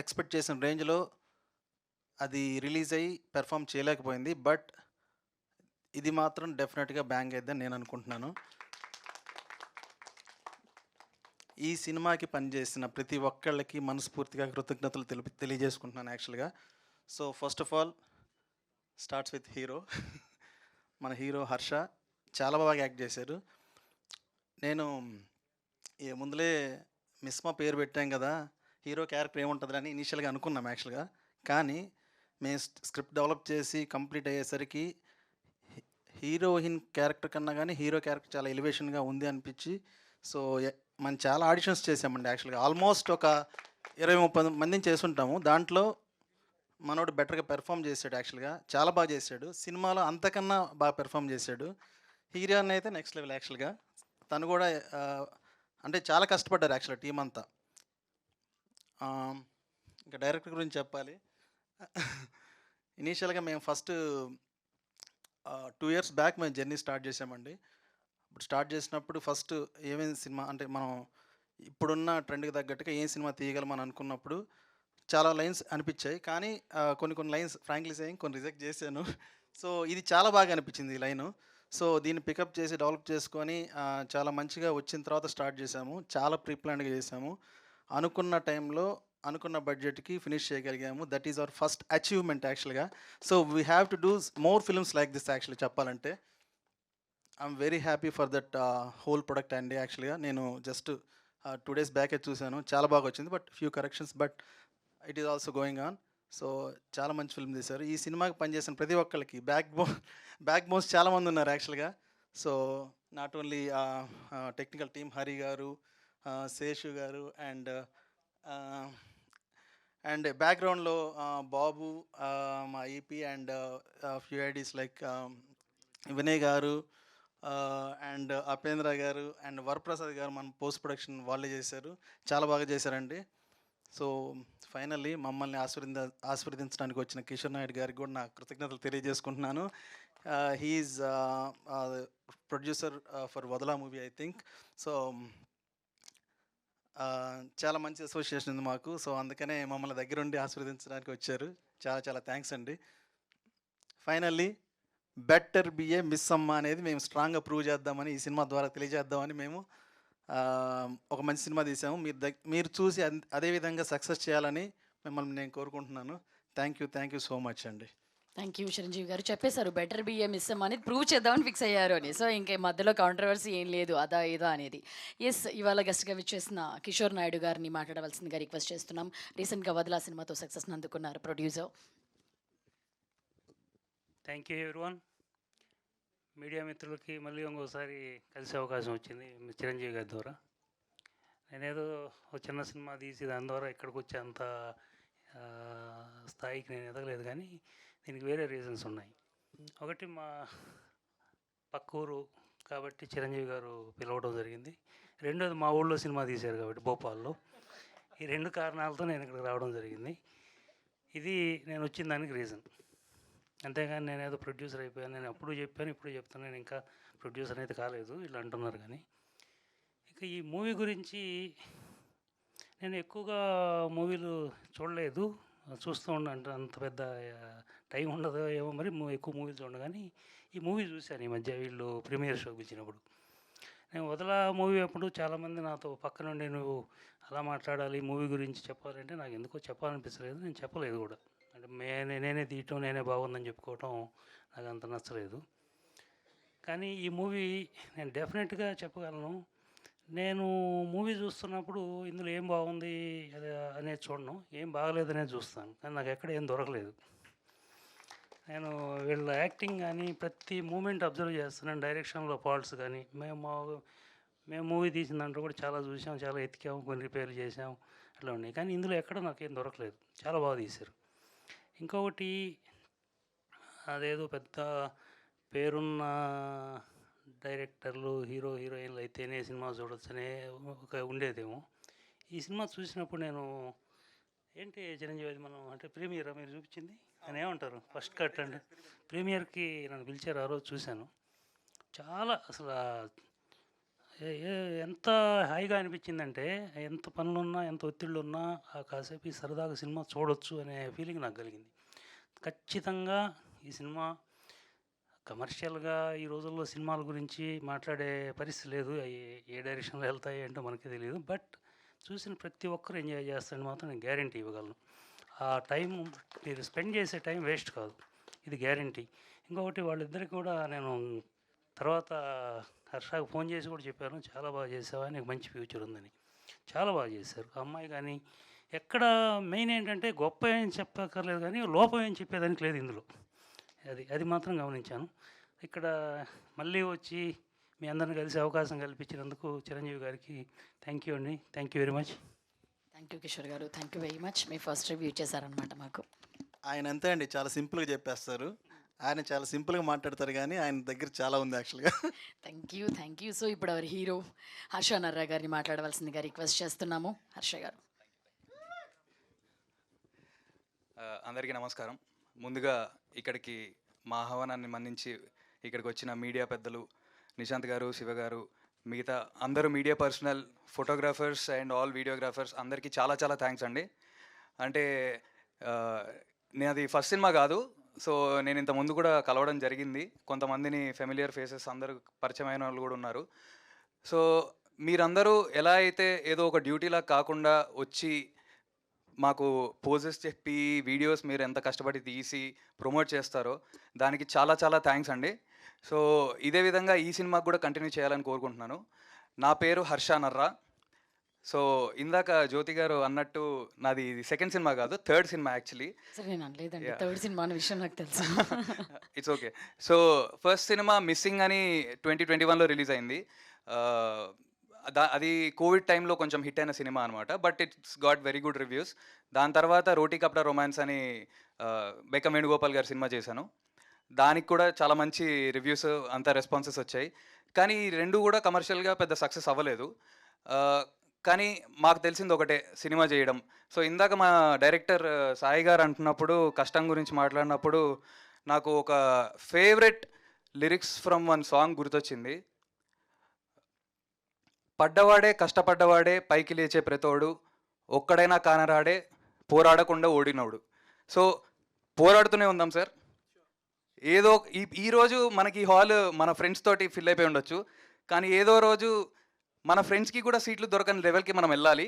ఎక్స్పెక్ట్ చేసిన రేంజ్లో అది రిలీజ్ అయ్యి పెర్ఫామ్ చేయలేకపోయింది. బట్ ఇది మాత్రం డెఫినెట్గా బ్యాంగ్ అయిద్దని నేను అనుకుంటున్నాను. ఈ సినిమాకి పనిచేసిన ప్రతి ఒక్కళ్ళకి మనస్ఫూర్తిగా కృతజ్ఞతలు తెలియజేసుకుంటున్నాను యాక్చువల్గా. So first of all starts with hero. మన హీరో హర్ష చాలా బాగా యాక్ట్ చేశారు. నేను ముందులే మిస్మా పేరు పెట్టాం కదా, హీరో క్యారెక్టర్ ఏముంటుంది అని ఇనీషియల్గా అనుకున్నాం యాక్చువల్గా. కానీ మేము స్క్రిప్ట్ డెవలప్ చేసి కంప్లీట్ అయ్యేసరికి హీరోయిన్ క్యారెక్టర్ కన్నా కానీ హీరో క్యారెక్టర్ చాలా ఎలివేషన్గా ఉంది అనిపించి, సో మనం చాలా ఆడిషన్స్ చేసామండి యాక్చువల్గా. ఆల్మోస్ట్ ఒక 20-30 మందిని చేసుంటాము. దాంట్లో మనోడు బెటర్గా పెర్ఫామ్ చేశాడు యాక్చువల్గా, చాలా బాగా చేశాడు. సినిమాలో అంతకన్నా బాగా పెర్ఫామ్ చేశాడు. హీరోయిన్ అయితే నెక్స్ట్ లెవెల్ యాక్చువల్గా. తను కూడా అంటే చాలా కష్టపడ్డారు యాక్చువల్గా టీం అంతా. ఇంకా డైరెక్టర్ గురించి చెప్పాలి. ఇనీషియల్గా మేము ఫస్ట్ 2 years బ్యాక్ మేము జర్నీ స్టార్ట్ చేసామండి. ఇప్పుడు స్టార్ట్ చేసినప్పుడు ఫస్ట్ ఏమేమి సినిమా అంటే మనం ఇప్పుడున్న ట్రెండ్కి తగ్గట్టుగా ఏం సినిమా తీయగలమని అనుకున్నప్పుడు చాలా లైన్స్ అనిపించాయి. కానీ కొన్ని లైన్స్ ఫ్రాంక్లీ సేయింగ్ కొన్ని రిజెక్ట్ చేశాను. సో ఇది చాలా బాగా అనిపించింది ఈ లైను. సో దీన్ని పికప్ చేసి డెవలప్ చేసుకొని చాలా మంచిగా వచ్చిన తర్వాత స్టార్ట్ చేసాము. చాలా ప్రీ ప్లాన్డ్గా చేసాము. అనుకున్న టైంలో అనుకున్న బడ్జెట్కి ఫినిష్ చేయగలిగాము. That is our first achievement యాక్చువల్గా. So we have to do more films like this actually చెప్పాలంటే. I'm very happy for that whole product అండి యాక్చువల్గా. నేను జస్ట్ 2 days బ్యాకే చూశాను, చాలా బాగా వచ్చింది. But few corrections, but it is also going on. So చాలా మంచి ఫిల్మ్ తీశారు. ఈ సినిమాకి పనిచేసిన ప్రతి ఒక్కరికి బ్యాక్ బోన్స్ చాలామంది ఉన్నారు యాక్చువల్గా. So not only technical team, Hari garu, Seshu garu, and బ్యాక్గ్రౌండ్లో బాబు, మా EP, and few ADs like Vinay garu, and అపేంద్ర గారు, అండ్ వరప్రసాద్ గారు మన పోస్ట్ ప్రొడక్షన్ వాళ్ళే చేశారు. చాలా బాగా చేశారండి. సో ఫైనల్లీ మమ్మల్ని ఆశీర్వదించడానికి వచ్చిన కిషోర్ నాయుడు గారికి కూడా నా కృతజ్ఞతలు తెలియజేసుకుంటున్నాను. He is producer for Vadala movie I think. So చాలా మంచి అసోసియేషన్ ఉంది మాకు. సో అందుకనే మమ్మల్ని దగ్గరుండి ఆశీర్వదించడానికి వచ్చారు. చాలా చాలా థ్యాంక్స్ అండి. ఫైనల్లీ బెటర్ బిఏ మిస్ అమ్మ అనేది మేము స్ట్రాంగ్గా ప్రూవ్ చేద్దామని, ఈ సినిమా ద్వారా తెలియజేద్దామని మేము ఒక మంచి సినిమా తీసాము. మీరు చూసి అదే విధంగా సక్సెస్ చేయాలని మిమ్మల్ని నేను కోరుకుంటున్నాను. థ్యాంక్ యూ సో మచ్ అండి. థ్యాంక్ యూ చిరంజీవి గారు. చెప్పేశారు బెటర్ బిఏ మిస్ అనేది ప్రూవ్ చేద్దామని ఫిక్స్ అయ్యారు అని. సో ఇంకే మధ్యలో కాంట్రవర్సీ ఏం లేదు అదా ఏదా అనేది. ఎస్, ఇవాళ గెస్ట్గా విచ్చేసిన కిషోర్ నాయుడు గారిని మాట్లాడవలసిందిగా రిక్వెస్ట్ చేస్తున్నాం. రీసెంట్గా వదలా సినిమాతో సక్సెస్ని అందుకున్నారు producer. Thank you everyone. Media మిత్రులకి మళ్ళీ ఇంకోసారి కలిసే అవకాశం వచ్చింది చిరంజీవి గారి ద్వారా. నేనేదో ఒక చిన్న సినిమా తీసి దాని ద్వారా ఇక్కడికి వచ్చేంత స్థాయికి నేను ఎదగలేదు, కానీ దీనికి వేరే రీజన్స్ ఉన్నాయి. ఒకటి, మా పక్క ఊరు కాబట్టి చిరంజీవి గారు పిలవడం జరిగింది. రెండోది, మా ఊళ్ళో సినిమా తీశారు కాబట్టి భోపాల్లో. ఈ రెండు కారణాలతో నేను ఇక్కడికి రావడం జరిగింది. ఇది నేను వచ్చిన దానికి రీజన్. అంతేగాని నేను ఏదో ప్రొడ్యూసర్ అయిపోయాను. నేను అప్పుడు చెప్పాను, ఇప్పుడు చెప్తాను, నేను ఇంకా ప్రొడ్యూసర్ అయితే కాలేదు ఇలా అంటున్నారు. కానీ ఇక ఈ మూవీ గురించి నేను ఎక్కువగా మూవీలు చూడలేదు, చూస్తూ ఉండ అంత పెద్ద టైం ఉండదు ఏమో మరి ఎక్కువ మూవీలు చూడను. కానీ ఈ మూవీ చూశాను ఈ మధ్య వీళ్ళు ప్రీమియర్ షోకి పిలిచినప్పుడు. నేను వదలా మూవీ అప్పుడు చాలామంది నాతో పక్క నుండి నువ్వు అలా మాట్లాడాలి, మూవీ గురించి చెప్పాలంటే నాకు ఎందుకో చెప్పాలనిపించలేదు. నేను చెప్పలేదు కూడా. అంటే నేనే తీయటం, నేనే బాగుందని చెప్పుకోవటం నాకు అంత నచ్చలేదు. కానీ ఈ మూవీ నేను డెఫినెట్గా చెప్పగలను. నేను మూవీ చూస్తున్నప్పుడు ఇందులో ఏం బాగుంది అనేది చూడను, ఏం బాగలేదు అనేది చూస్తాను. కానీ నాకు ఎక్కడ ఏం దొరకలేదు. నేను వీళ్ళ యాక్టింగ్ కానీ ప్రతి మూమెంట్ అబ్జర్వ్ చేస్తున్నాను. డైరెక్షన్లో ఫాల్ట్స్ కానీ మేము మూవీ తీసిన దాంట్లో కూడా చాలా చూసాం, చాలా ఎతికాము, కొన్ని రిపేర్లు చేసాం, అట్లా ఉన్నాయి. కానీ ఇందులో ఎక్కడ నాకేం దొరకలేదు. చాలా బాగా తీశారు. ఇంకొకటి, అదేదో పెద్ద పేరున్న డైరెక్టర్లు హీరో హీరోయిన్లు అయితేనే సినిమా చూడొచ్చనే ఒక ఉండేదేమో. ఈ సినిమా చూసినప్పుడు నేను ఏంటి చిరంజీవి అది మనం అంటే ప్రీమియరా మీరు చూపించింది అని ఏమంటారు, ఫస్ట్ కట్ అంటే ప్రీమియర్కి నన్ను పిలిచారు. ఆ రోజు చూశాను. చాలా అసలు ఎంత హాయిగా అనిపించిందంటే, ఎంత పనులున్నా ఎంత ఒత్తిళ్ళు ఉన్నా కాసేపు ఈ సరదాగా సినిమా చూడొచ్చు అనే ఫీలింగ్ నాకు కలిగింది. ఖచ్చితంగా ఈ సినిమా కమర్షియల్గా ఈ రోజుల్లో సినిమాల గురించి మాట్లాడే పరిస్థితి లేదు. ఏ డైరెక్షన్లో వెళ్తాయి ఏంటో మనకి తెలియదు. బట్ చూసిన ప్రతి ఒక్కరు ఎంజాయ్ చేస్తారని మాత్రం నేను గ్యారంటీ ఇవ్వగలను. ఆ టైం మీరు స్పెండ్ చేసే టైం వేస్ట్ కాదు, ఇది గ్యారంటీ. ఇంకొకటి, వాళ్ళిద్దరికి కూడా నేను తర్వాత హర్షకు ఫోన్ చేసి కూడా చెప్పాను, చాలా బాగా చేసావా, నీకు మంచి ఫ్యూచర్ ఉందని. చాలా బాగా చేశారు ఆ అమ్మాయి. కానీ ఎక్కడ మెయిన్ ఏంటంటే గొప్ప ఏం చెప్పక్కర్లేదు, కానీ లోపం ఏం చెప్పేదానికి లేదు ఇందులో. అది మాత్రం గమనించాను. ఇక్కడ మళ్ళీ వచ్చి మీ అందరిని కలిసి అవకాశం కల్పించినందుకు చిరంజీవి గారికి థ్యాంక్ యూ అండి. Thank you very much. Thank you Kishore గారు, థ్యాంక్ యూ వెరీ మచ్. మీ ఫస్ట్ రివ్యూ చేశారనమాట మాకు. ఆయన అంతే అండి, చాలా సింపుల్గా చెప్పేస్తారు. ఆయన చాలా సింపుల్గా మాట్లాడతారు, కానీ ఆయన దగ్గర చాలా ఉంది యాక్చువల్గా. Thank you. సో ఇప్పుడు ఎవరి హీరో హర్ష నర్రా గారిని మాట్లాడవలసిందిగా రిక్వెస్ట్ చేస్తున్నాము. హర్ష గారు. అందరికీ నమస్కారం. ముందుగా ఇక్కడికి మా ఆహ్వానాన్ని మన్నించి ఇక్కడికి వచ్చిన మీడియా పెద్దలు నిశాంత్ గారు, శివ గారు, మిగతా అందరూ media personal, photographers and all videographers అందరికీ చాలా చాలా థ్యాంక్స్ అండి. అంటే నాది ఫస్ట్ సినిమా కాదు. సో నేను ఇంత ముందు కూడా కలవడం జరిగింది. కొంతమందిని ఫెమిలియర్ ఫేసెస్ అందరూ పరిచయమైన వాళ్ళు కూడా ఉన్నారు. సో మీరందరూ ఎలా అయితే ఏదో ఒక డ్యూటీలా కాకుండా వచ్చి మాకు పోజెస్ చెప్పి వీడియోస్ మీరు ఎంత కష్టపడి తీసి ప్రమోట్ చేస్తారో దానికి చాలా చాలా థ్యాంక్స్ అండి. సో ఇదే విధంగా ఈ సినిమాకు కూడా కంటిన్యూ చేయాలని కోరుకుంటున్నాను. నా పేరు హర్ష నర్రా. సో ఇందాక జ్యోతి గారు అన్నట్టు నాది ఇది సెకండ్ సినిమా కాదు, థర్డ్ సినిమా యాక్చువల్లీ. సరే, నేను అనలేదండి థర్డ్ సినిమా అనే విషయం నాకు తెలుసు. It's okay. So first cinema missing అని 2021లో రిలీజ్ అయింది. అది కోవిడ్ టైంలో కొంచెం హిట్ అయిన సినిమా అనమాట. But it's got very good reviews. దాని తర్వాత రోటీ కప్డా రొమాన్స్ అని బెక్కం వేణుగోపాల్ గారి సినిమా చేశాను. దానికి కూడా చాలా మంచి రివ్యూస్ అంతా రెస్పాన్సెస్ వచ్చాయి. కానీ ఈ రెండు కూడా కమర్షియల్గా పెద్ద సక్సెస్ అవ్వలేదు. కానీ మాకు తెలిసింది ఒకటే, సినిమా చేయడం. సో ఇందాక మా డైరెక్టర్ సాయి గారు అంటున్నప్పుడు, కష్టం గురించి మాట్లాడినప్పుడు నాకు ఒక favourite lyrics from one song గుర్తొచ్చింది. పడ్డవాడే కష్టపడ్డవాడే పైకి లేచే ప్రతోడు, ఒక్కడైనా కానరాడే పోరాడకుండా ఓడినోడు. సో పోరాడుతూనే ఉందాం సార్. ఏదో ఈరోజు మనకి ఈ హాల్ మన ఫ్రెండ్స్ తోటి ఫిల్ అయిపోయి ఉండొచ్చు, కానీ ఏదో రోజు మన ఫ్రెండ్స్కి కూడా సీట్లు దొరకని లెవెల్కి మనం వెళ్ళాలి.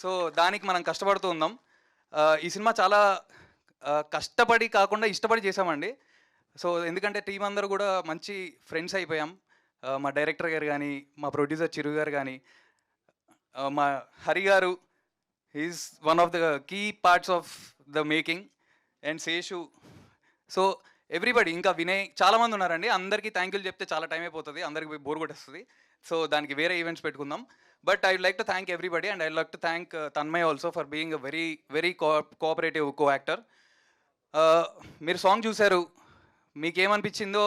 సో దానికి మనం కష్టపడుతూ ఉందాం. ఈ సినిమా చాలా కష్టపడి కాకుండా ఇష్టపడి చేసామండి. సో ఎందుకంటే టీం అందరూ కూడా మంచి ఫ్రెండ్స్ అయిపోయాం. మా డైరెక్టర్ గారు కానీ, మా ప్రొడ్యూసర్ చిరు గారు కానీ, మా Hari garu, is one of the key parts of the making, and Seshu. So everybody, ఇంకా వినయ్, చాలామంది ఉన్నారండి. అందరికీ థ్యాంక్ యూలు చెప్తే చాలా టైం అయిపోతుంది, అందరికి బోర్ కొట్టేస్తుంది. సో దానికి వేరే ఈవెంట్స్ పెట్టుకుందాం. But I would like to thank everybody, and I would like to thank Tanmay also for being a very very cooperative co actor. మీరు సాంగ్ చూశారు, మీకేమనిపించిందో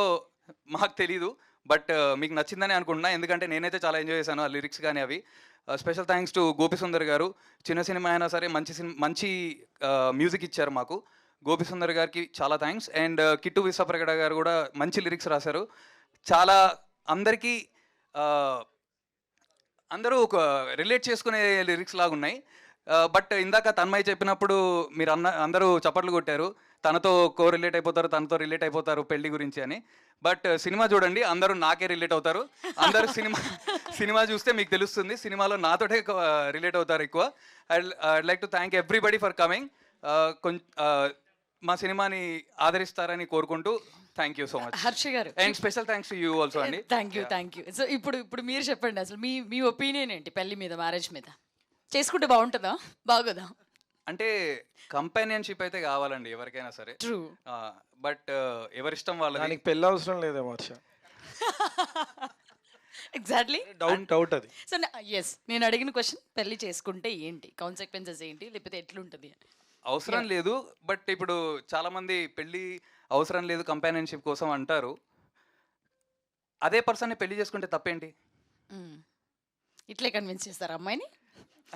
మాకు తెలీదు, బట్ మీకు నచ్చిందని అనుకుంటున్నా. ఎందుకంటే నేనైతే చాలా ఎంజాయ్ చేశాను ఆ లిరిక్స్ కానీ అవి. స్పెషల్ థ్యాంక్స్ టు గోపిసుందర్ గారు. చిన్న సినిమా అయినా సరే మంచి మ్యూజిక్ ఇచ్చారు మాకు. గోపిసుందర్ గారికి చాలా థ్యాంక్స్. అండ్ కిట్టు విశ్వప్రగడ గారు కూడా మంచి లిరిక్స్ రాశారు. చాలా అందరికీ అందరూ ఒక రిలేట్ చేసుకునే లిరిక్స్ లాగా ఉన్నాయి. బట్ ఇందాక తన్మయ్ చెప్పినప్పుడు మీరు అందరూ చప్పట్లు కొట్టారు, తనతో రిలేట్ అయిపోతారు, తనతో రిలేట్ అయిపోతారు పెళ్లి గురించి అని. బట్ సినిమా చూడండి, అందరూ నాకే రిలేట్ అవుతారు. అందరూ సినిమా చూస్తే మీకు తెలుస్తుంది, సినిమాలో నాతోటే రిలేట్ అవుతారు ఎక్కువ. I like to thank everybody for coming. మా సినిమాని ఆదరిస్తారని కోరుకుంటూ thank you so much. Harsha గారు, and special thanks to you also అండి. Thank you. సో ఇప్పుడు మీరు చెప్పండి, అసలు మీ ఒపీనియన్ ఏంటి పెళ్లి మీద, మ్యారేజ్ మీద? చేసుకుంటే బాగుంటుందా, బాగోదా? అంటే కంపానియన్షిప్ అయితే కావాలండి ఎవరికైనా సరే. ట్రూ. బట్ ఎవరిష్టం వాళ్ళది. దానికి పెళ్ళి అవసరం లేదేమో హర్ష. ఎగ్జాక్ట్లీ. డౌట్ అది. సో ఎస్, నేను అడిగిన క్వశ్చన్, పెళ్లి చేసుకుంటే ఏంటి కాన్సిక్వెన్సెస్ ఏంటి, లేకపోతే ఎట్లుంటుంది? అవసరం లేదు, బట్ ఇప్పుడు చాలామంది పెళ్ళి అవసరం లేదు కంపానియన్షిప్ కోసం అంటారు. అదే పర్సన్ని పెళ్లి చేసుకుంటే తప్పేంటి? ఇట్లే కన్విన్స్ చేస్తారు అమ్మాయిని?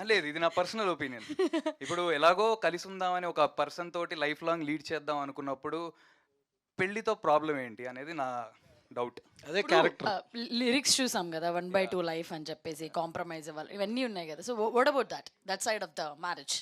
లేదు, ఇది నా పర్సనల్ ఒపీనియన్. ఇప్పుడు ఎలాగో కలిసి ఉందామని ఒక పర్సన్ తోటి లైఫ్ లాంగ్ లీడ్ చేద్దాం అనుకున్నప్పుడు పెళ్లితో ప్రాబ్లం ఏంటి అనేది నా డౌట్. అదే క్యారెక్టర్. లిరిక్స్ చూసాం కదా, 1/2 లైఫ్ అని చెప్పేసి, కాంప్రమైజ్ అవ్వాలి, ఇవన్నీ ఉన్నాయి కదా. So what about that side of the marriage?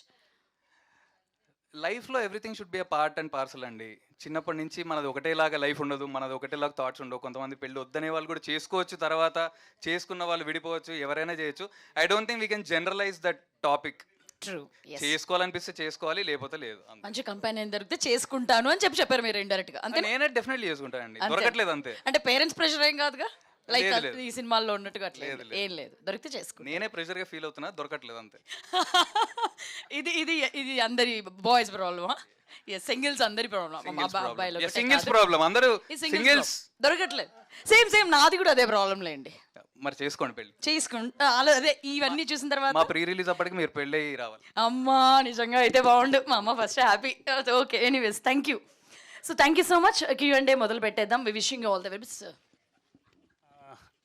లైఫ్లో everything should be a part and parcel అండి. చిన్నప్పటి నుంచి మనది ఒకటేలాగా లైఫ్ ఉండదు, మనది ఒకటేలాగా థాట్స్ ఉండవు. కొంతమంది పెళ్ళి వద్దనే వాళ్ళు కూడా చేసుకోవచ్చు, తర్వాత చేసుకున్న వాళ్ళు విడిపోవచ్చు, ఎవరైనా చేయొచ్చు. I don't think we can generalise that topic. True. చేసుకోవాలనిపిస్తే చేసుకోవాలి, లేకపోతే లేదు. మంచి కంపెనీ దొరికితే చేసుకుంటాను అని చెప్పారు మీరు ఇండైరెక్ట్ గా. అంతే, నేనే డెఫినెట్లీ చేసుకుంటానండి, దొరకట్లేదు అంతే. అంటే పేరెంట్స్ ప్రెషర్ ఏం కాదుగా, లైక్ లేదు. ఈ సినిమాల్లో ఉన్నట్టుగా అట్లేదు, ఏం లేదు, దొరికితే చేసుకుంటా. నేనే ప్రెషర్గా ఫీల్ అవుతున్నా, దొరకట్లేదు అంతే. ఇది అందరి బాయ్స్ ప్రాబ్లమా? సింగిల్స్ అందరి ప్రాబ్లం. సింగిల్స్ ప్రాబ్లం, అందరూ సింగిల్స్ దొరకట్లేదు. సేమ్ నాది కూడా అదే ప్రాబ్లం లేండి. మరి చేసుకోండి పెళ్ళి, చేసుకుంటా. అదే ఇవన్నీ చూసిన తర్వాత మా ప్రీ రిలీజ్ అప్పటికి మీరు పెళ్ళి రావాలి. అమ్మా నిజంగా అయితే బాగుండు, మా అమ్మ first happy. Okay, anyways thank you. So thank you so much. Q&A మొదలు పెట్టేద్దాం. We wishing you all the very best.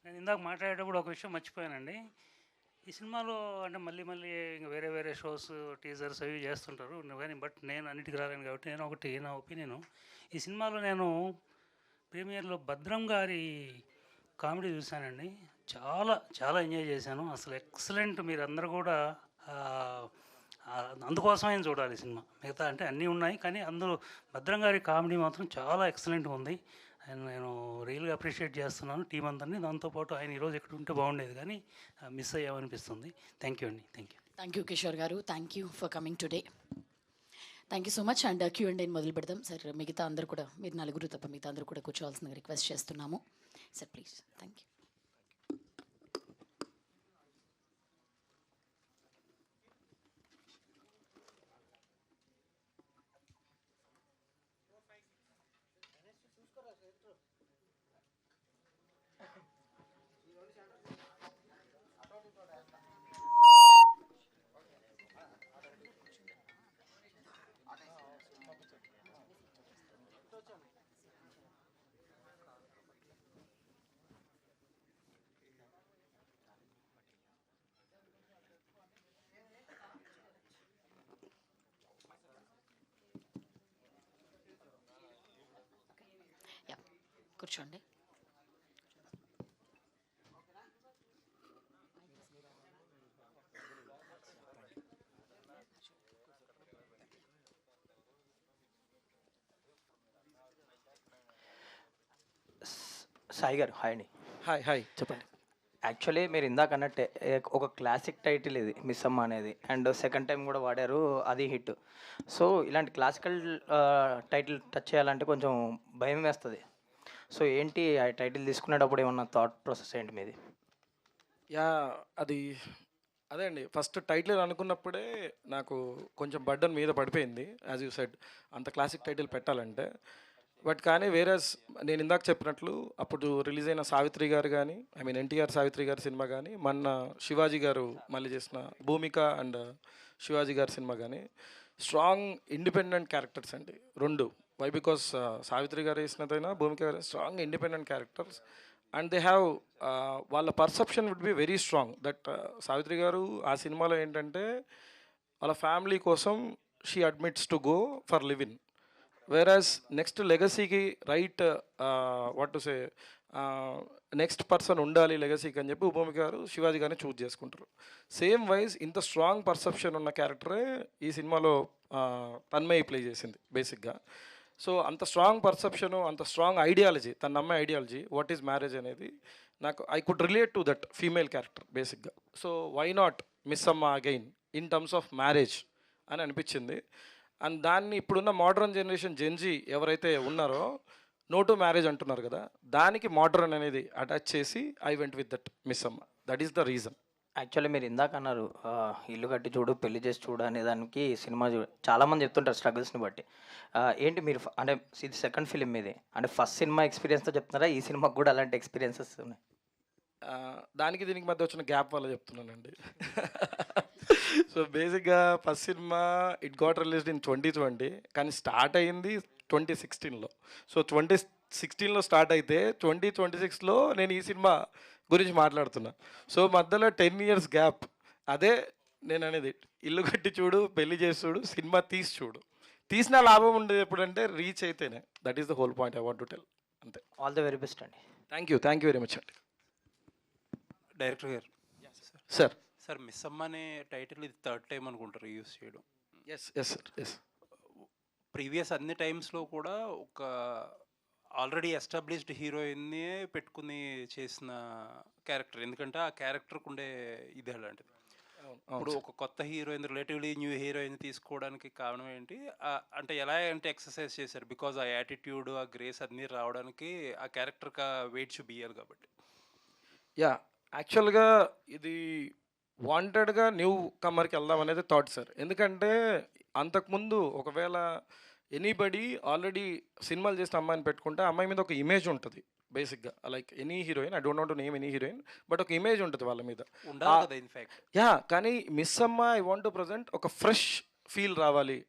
నేను ఇందాక మాట్లాడేటప్పుడు ఒక విషయం మర్చిపోయానండి. ఈ సినిమాలో అంటే మళ్ళీ ఇంకా వేరే షోస్, టీజర్స్ అవి చేస్తుంటారు కానీ, బట్ నేను అన్నిటికీ రాలేను కాబట్టి నేను ఒకటి, నా ఒపీనియను, ఈ సినిమాలో నేను ప్రీమియర్లో భద్రం గారి కామెడీ చూశానండి. చాలా ఎంజాయ్ చేశాను. అసలు ఎక్సలెంట్. మీరు అందరూ కూడా అందుకోసమే చూడాలి సినిమా. మిగతా అంటే అన్నీ ఉన్నాయి, కానీ అందులో భద్రం గారి కామెడీ మాత్రం చాలా ఎక్సలెంట్గా ఉంది. నేను రియల్గా అప్రిషియేట్ చేస్తున్నాను టీం అందరినీ. దాంతోపాటు ఆయన ఈరోజు ఎక్కడ ఉంటే బాగుండేది, కానీ మిస్ అయ్యామనిపిస్తుంది. థ్యాంక్ యూ అండి. థ్యాంక్ యూ కిషోర్ గారు. Thank you for coming today. Thank you so much. And Q&A మొదలు పెడదాం సార్. మిగతా అందరూ కూడా, మీరు నలుగురు తప్ప మిగతా అందరూ కూడా కూర్చోవాల్సిందిగా రిక్వెస్ట్ చేస్తున్నాము సార్, ప్లీజ్. Thank you. కూర్చోండి. సాయి గారు హాయ్ అండి. హాయ్ హాయ్ చెప్పండి. యాక్చువల్లీ మీరు ఇందాక అన్నట్టే ఒక క్లాసిక్ టైటిల్ ఇది మిస్ అమ్మ అనేది, అండ్ సెకండ్ టైం కూడా వాడారు, అది హిట్. సో ఇలాంటి క్లాసికల్ టైటిల్ టచ్ చేయాలంటే కొంచెం భయం వేస్తుంది. సో ఏంటి ఆ టైటిల్ తీసుకునేటప్పుడు ఏమన్నా థాట్ ప్రాసెస్ ఏంటి మీది? యా అది అదే అండి, ఫస్ట్ టైటిల్ అనుకున్నప్పుడే నాకు కొంచెం బర్డన్ మీద పడిపోయింది, యాజ్ యూ సెడ్, అంత క్లాసిక్ టైటిల్ పెట్టాలంటే. బట్ కానీ వేరే నేను ఇందాక చెప్పినట్లు అప్పుడు రిలీజ్ అయిన సావిత్రి గారు కానీ, ఐ మీన్ ఎన్టీఆర్ సావిత్రి గారి సినిమా కానీ, మొన్న శివాజీ గారు మళ్ళీ చేసిన భూమిక అండ్ శివాజీ గారి సినిమా కానీ స్ట్రాంగ్ ఇండిపెండెంట్ క్యారెక్టర్స్ అండి రెండు. వై బికాస్ సావిత్రి గారు వేసినదైనా భూమిక గారు strong independent characters and they have వాళ్ళ perception would be very strong. That Savitri గారు ఆ సినిమాలో ఏంటంటే వాళ్ళ ఫ్యామిలీ కోసం she admits to go for living, whereas next లెగసీకి right what to say next person ఉండాలి లెగసీకి అని చెప్పి భూమిక గారు శివాజీ గారిని చూజ్ చేసుకుంటారు. సేమ్ వైజ్ ఇంత స్ట్రాంగ్ పర్సెప్షన్ ఉన్న క్యారెక్టరే ఈ సినిమాలో తన్మయి ప్లే చేసింది బేసిక్గా. సో అంత స్ట్రాంగ్ పర్సెప్షను, అంత స్ట్రాంగ్ ఐడియాలజీ, తన నమ్మే ఐడియాలజీ వాట్ ఈజ్ మ్యారేజ్ అనేది నాకు I could relate to that female character బేసిక్గా. సో వై నాట్ మిస్ అమ్మ again in terms of marriage అని అనిపించింది. అండ్ దాన్ని ఇప్పుడున్న మోడర్న్ జనరేషన్ జెన్జీ ఎవరైతే ఉన్నారో నో టు మ్యారేజ్ అంటున్నారు కదా, దానికి మోడర్న్ అనేది అటాచ్ చేసి I went with that miss Amma. That is the reason. Actually మీరు ఇందాక అన్నారు ఇల్లు కట్టి చూడు పెళ్లి చేసి చూడు అనే దానికి సినిమా చాలామంది చెప్తుంటారు స్ట్రగుల్స్ని బట్టి. ఏంటి మీరు అంటే ఇది సెకండ్ ఫిలిం మీది, అంటే ఫస్ట్ సినిమా ఎక్స్పీరియన్స్తో చెప్తున్నారా, ఈ సినిమాకి కూడా అలాంటి ఎక్స్పీరియన్సెస్ ఉన్నాయి? దానికి దీనికి మధ్య వచ్చిన గ్యాప్ వల్ల చెప్తున్నానండి. సో బేసిక్గా first cinema it got released in 2020, కానీ స్టార్ట్ అయింది 2016లో. సో 2016లో స్టార్ట్ అయితే 2026లో నేను ఈ సినిమా గురించి మాట్లాడుతున్నా. సో మధ్యలో 10 years గ్యాప్. అదే నేను అనేది, ఇల్లు కట్టి చూడు పెళ్లి చేసి చూడు సినిమా తీసి చూడు, తీసిన లాభం ఉండేది ఎప్పుడంటే రీచ్ అయితేనే. That is the whole point I want to tell. అంతే. ఆల్ ద వెరీ బెస్ట్ అండి. థ్యాంక్ యూ వెరీ మచ్ అండి. డైరెక్టర్ గారు సార్ సార్ మిస్ అమ్మ అనే టైటిల్ ఇది థర్డ్ టైం అనుకుంటారు యూస్ చేయడం. Yes sir yes. ప్రీవియస్ అన్ని టైమ్స్లో కూడా ఒక ఆల్రెడీ ఎస్టాబ్లిష్డ్ హీరోయిన్నే పెట్టుకుని చేసిన క్యారెక్టర్, ఎందుకంటే ఆ క్యారెక్టర్కి ఉండే ఇది అలాంటిది. ఇప్పుడు ఒక కొత్త హీరోయిన్, రిలేటివ్లీ న్యూ హీరోయిన్ తీసుకోవడానికి కారణం ఏంటి అంటే ఎలా అంటే ఎక్సర్సైజ్ చేశారు, బికాజ్ ఆ యాటిట్యూడ్ ఆ గ్రేస్ అన్నీ రావడానికి ఆ క్యారెక్టర్కి వెయిట్ చూపియాలి కాబట్టి. యా యాక్చువల్గా ఇది వాంటెడ్గా న్యూ కమ్మర్కి వెళ్దాం అనేది థాట్ సార్. ఎందుకంటే అంతకుముందు ఒకవేళ ఎనీబడి ఆల్రెడీ సినిమాలు చేసిన అమ్మాయిని పెట్టుకుంటే అమ్మాయి మీద ఒక ఇమేజ్ ఉంటుంది బేసిక్గా, like any heroine, I don't want to name any heroine, but ఒక ఇమేజ్ ఉంటుంది వాళ్ళ మీద. యా కానీ మిస్ అమ్మ ఐ వాంట్ టు ప్రజెంట్ ఒక ఫ్రెష్ ఫీల్ రావాలి.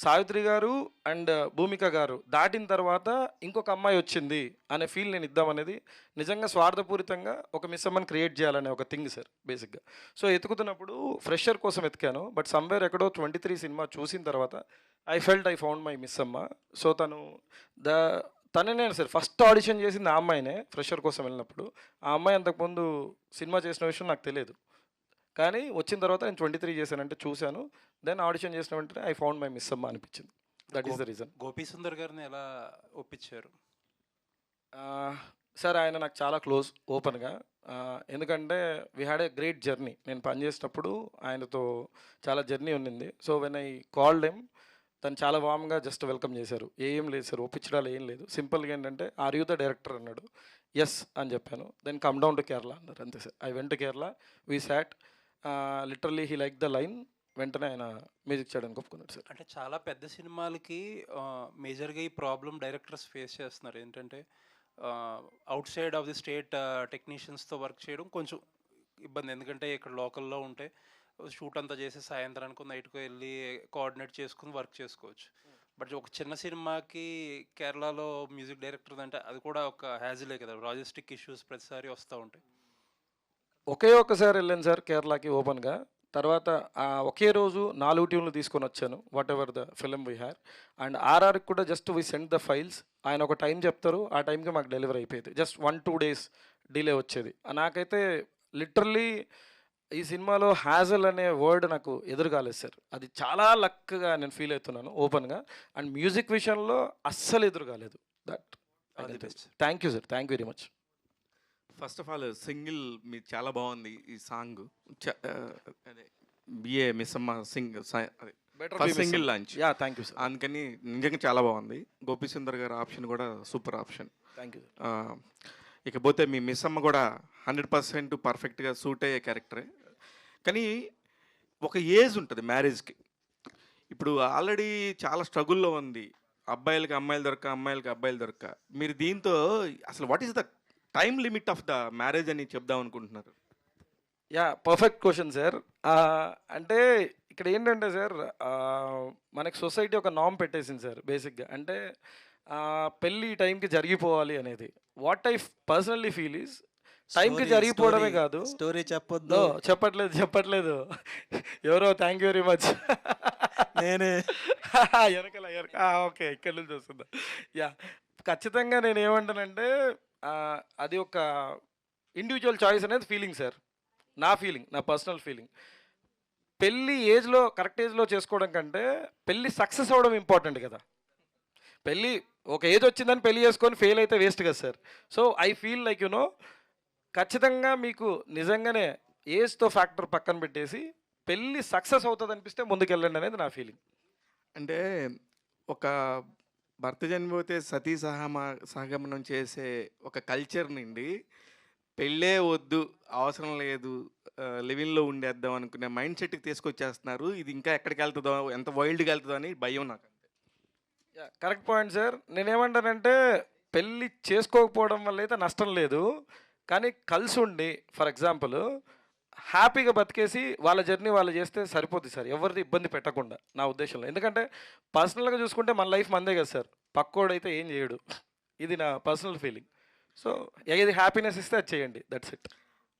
సావిత్రి గారు అండ్ భూమిక గారు దాటిన తర్వాత ఇంకొక అమ్మాయి వచ్చింది అనే ఫీల్ నేను ఇద్దామనేది, నిజంగా స్వార్థపూరితంగా ఒక మిస్ అమ్మని క్రియేట్ చేయాలనే ఒక థింగ్ సార్ బేసిక్గా. సో ఎతుకుతున్నప్పుడు ఫ్రెషర్ కోసం ఎతికాను, బట్ సమ్వేర్ ఎక్కడో 23 సినిమా చూసిన తర్వాత ఐ ఫౌండ్ మై మిస్ అమ్మ. సో తననే సార్ ఫస్ట్ ఆడిషన్ చేసింది ఆ అమ్మాయినే ఫ్రెషర్ కోసం వెళ్ళినప్పుడు. ఆ అమ్మాయి అంతకుముందు సినిమా చేసిన విషయం నాకు తెలియదు, కానీ వచ్చిన తర్వాత నేను 23 చేశానంటే చూశాను, దెన్ ఆడిషన్ చేసిన వెంటనే ఐ ఫౌండ్ మై మిస్ అమ్మ అనిపించింది. That is the reason. Gopi Sundar గారిని ఎలా ఒప్పించారు సార్? ఆయన నాకు చాలా క్లోజ్ ఓపెన్గా, ఎందుకంటే we had a great journey. నేను పనిచేసేటప్పుడు ఆయనతో చాలా జర్నీ ఉన్నింది. So when I called him, తను చాలా వామ్గా జస్ట్ వెల్కమ్ చేశారు. ఏం లేదు సార్, ఒప్పించడాలు ఏం లేదు, సింపుల్గా ఏంటంటే ఆర్ యూ ద డైరెక్టర్ అన్నాడు. ఎస్ అని చెప్పాను. Then come down to Kerala అన్నారు, అంతే sir. I went to Kerala, we sat, literally he like the line, వెంటనే ఆయన మ్యూజిక్ చేయడానికి ఒప్పుకున్నాడు సార్. అంటే చాలా పెద్ద సినిమాలకి మేజర్గా ఈ ప్రాబ్లం డైరెక్టర్స్ ఫేస్ చేస్తున్నారు, ఏంటంటే outside of the state టెక్నీషియన్స్తో వర్క్ చేయడం కొంచెం ఇబ్బంది. ఎందుకంటే ఇక్కడ లోకల్లో ఉంటే షూట్ అంతా చేసి సాయంత్రానికి నైట్కి వెళ్ళి కోఆర్డినేట్ చేసుకుని వర్క్ చేసుకోవచ్చు. బట్ ఒక చిన్న సినిమాకి కేరళలో మ్యూజిక్ డైరెక్టర్ అంటే అది కూడా ఒక హ్యాజిలే కదా, లాజిస్టిక్ ఇష్యూస్ ప్రతిసారి వస్తూ ఉంటాయి. ఒకే ఒక్కసారి వెళ్ళాను సార్ కేరళకి ఓపెన్గా. తర్వాత ఒకే రోజు 4 ట్యూన్లు తీసుకొని వచ్చాను, whatever the film we hear. And ఆర్ఆర్కి కూడా just we send the files. ఆయన ఒక టైం చెప్తారు, ఆ టైంకి మాకు డెలివరీ అయిపోయేది. జస్ట్ 1-2 days డిలే వచ్చేది. నాకైతే లిటరల్లీ ఈ సినిమాలో హ్యాజల్ అనే వర్డ్ నాకు ఎదురు కాలేదు సార్. అది చాలా లక్గా నేను ఫీల్ అవుతున్నాను ఓపెన్గా. అండ్ మ్యూజిక్ విషయంలో అస్సలు ఎదురు కాలేదు. That thank you sir, thank you very much. First of all single మీ చాలా బాగుంది ఈ సాంగ్. అదే BA Missamma first single launch. Yeah thank you sir. అందుకని నిజంగా చాలా బాగుంది. గోపి సుందర్ గారి ఆప్షన్ కూడా సూపర్ ఆప్షన్. Thank you. ఇకపోతే మీ మిస్సమ్మ కూడా 100% పర్ఫెక్ట్గా సూట్ అయ్యే క్యారెక్టరే. కానీ ఒక ఏజ్ ఉంటుంది మ్యారేజ్కి. ఇప్పుడు ఆల్రెడీ చాలా స్ట్రగుల్లో ఉంది, అబ్బాయిలకి అమ్మాయిలు దొరక, అమ్మాయిలకి అబ్బాయిలు దొరక. మీరు దీంతో అసలు what is the time limit of the marriage అని చెప్దాం అనుకుంటున్నారు? Yeah perfect question sir. అంటే ఇక్కడ ఏంటంటే సార్, మనకి సొసైటీ ఒక నామ్ పెట్టేసింది సార్ బేసిక్గా. అంటే పెళ్ళి టైంకి జరిగిపోవాలి అనేది. What I personally feel is టైంకి జరిగిపోవడమే కాదు. స్టోరీ చెప్పొద్దు. చెప్పట్లేదు ఎవరో. Thank you very much. నేనే వెనకాల ఓకే, ఇక్కడ నుంచి వస్తుందా? యా ఖచ్చితంగా నేను ఏమంటానంటే అది ఒక ఇండివిజువల్ చాయిస్ అనేది ఫీలింగ్ సార్. నా ఫీలింగ్, నా పర్సనల్ ఫీలింగ్. పెళ్ళి ఏజ్లో కరెక్ట్ ఏజ్లో చేసుకోవడం కంటే పెళ్ళి సక్సెస్ అవ్వడం ఇంపార్టెంట్ కదా. పెళ్ళి ఒక ఏజ్ వచ్చిందని పెళ్ళి చేసుకొని ఫెయిల్ అయితే వేస్ట్ కదా sir. So I feel like ఖచ్చితంగా మీకు నిజంగానే ఏజ్తో ఫ్యాక్టర్ పక్కన పెట్టేసి పెళ్ళి సక్సెస్ అవుతుంది అనిపిస్తే ముందుకెళ్ళండి అనేది నా ఫీలింగ్. అంటే ఒక భర్త చనిపోతే సతీ సహగమనం చేసే ఒక కల్చర్ నుండి పెళ్ళే వద్దు, అవసరం లేదు, లివింగ్లో ఉండేద్దాం అనుకునే మైండ్ సెట్కి తీసుకొచ్చేస్తున్నారు. ఇది ఇంకా ఎక్కడికి వెళ్తుందో, ఎంత వైల్డ్గా వెళ్తుందో అని భయం నాకు. Correct point sir. నేనేమంటానంటే పెళ్ళి చేసుకోకపోవడం వల్ల అయితే నష్టం లేదు, కానీ కలిసి ఉండి ఫర్ ఎగ్జాంపుల్ హ్యాపీగా బతికేసి వాళ్ళ జర్నీ వాళ్ళు చేస్తే సరిపోతుంది సార్, ఎవరిది ఇబ్బంది పెట్టకుండా నా ఉద్దేశంలో. ఎందుకంటే పర్సనల్గా చూసుకుంటే మన లైఫ్ మందే కదా సార్, పక్కోడైతే ఏం చేయడు. ఇది నా పర్సనల్ ఫీలింగ్. సో ఏది హ్యాపీనెస్ ఇస్తే అది చేయండి, దట్స్ ఇట్.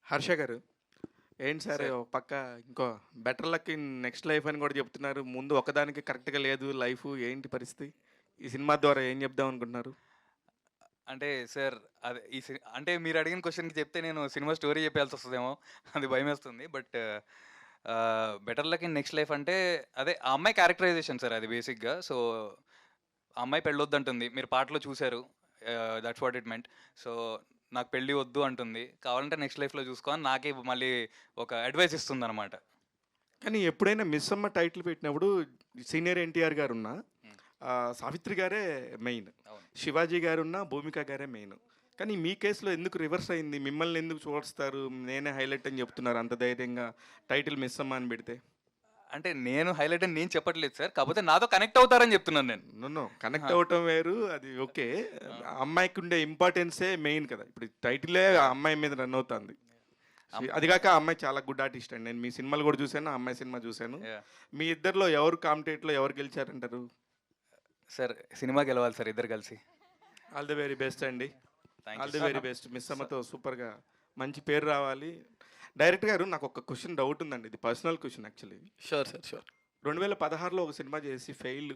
హర్ష గారు ఏంటి సార్, ఒక పక్క ఇంకో better luck in next life అని కూడా చెప్తున్నారు. ముందు ఒకదానికి కరెక్ట్గా లేదు లైఫ్, ఏంటి పరిస్థితి? ఈ సినిమా ద్వారా ఏం చెప్దాం అనుకుంటున్నారు? అంటే సార్ అదే అంటే మీరు అడిగిన క్వశ్చన్కి చెప్తే నేను సినిమా స్టోరీ చెప్పాల్సి వస్తుందేమో, అది భయం వేస్తుంది. But better luck in next life అంటే అదే ఆ అమ్మాయి క్యారెక్టరైజేషన్ సార్, అది బేసిక్గా. సో ఆ అమ్మాయి పెళ్ళొద్దంటుంది, మీరు పాటలో చూశారు, that's what it meant. So నాకు పెళ్ళి వద్దు అంటుంది, కావాలంటే నెక్స్ట్ లైఫ్లో చూసుకోని నాకే మళ్ళీ ఒక అడ్వైస్ ఇస్తుంది అనమాట. కానీ ఎప్పుడైనా మిస్సమ్మ టైటిల్ పెట్టినప్పుడు సీనియర్ ఎన్టీఆర్ గారు ఉన్నా, సావిత్రి గారే మెయిన్, శివాజీ గారు ఉన్నా, భూమిక గారే మెయిన్. కానీ మీ కేసులో ఎందుకు రివర్స్ అయింది? మిమ్మల్ని ఎందుకు చూస్తారు, నేనే హైలైట్ అని చెప్తున్నారు అంత ధైర్యంగా టైటిల్ మిస్సమ్మ అని పెడితే? అంటే నేను హైలైట్ అని నేను చెప్పట్లేదు సార్, కాకపోతే నాతో కనెక్ట్ అవుతారని చెప్తున్నాను నేను. నన్ను కనెక్ట్ అవటం వేరు, అది ఓకే. అమ్మాయికి ఉండే ఇంపార్టెన్సే మెయిన్ కదా. ఇప్పుడు టైటిలే ఆ అమ్మాయి మీద రన్ అవుతుంది. అది కాక ఆ అమ్మాయి చాలా గుడ్ ఆర్టిస్ట్ అండి. నేను మీ సినిమాలు కూడా చూశాను, ఆ అమ్మాయి సినిమా చూశాను. మీ ఇద్దరిలో ఎవరు కాంపిటేట్లో ఎవరు గెలిచారంటారు? సార్ సినిమా గెలవాలి సార్, ఇద్దరు కలిసి. ఆల్ ది వెరీ బెస్ట్ అండి, ఆల్ ది వెరీ బెస్ట్. మిస్సమ్మతో సూపర్గా మంచి పేరు రావాలి. డైరెక్టర్ గారు నాకు ఒక క్వశ్చన్ డౌట్ ఉందండి, ఇది personal question actually. Sure sir, sure. 2016లో ఒక సినిమా చేసి ఫెయిల్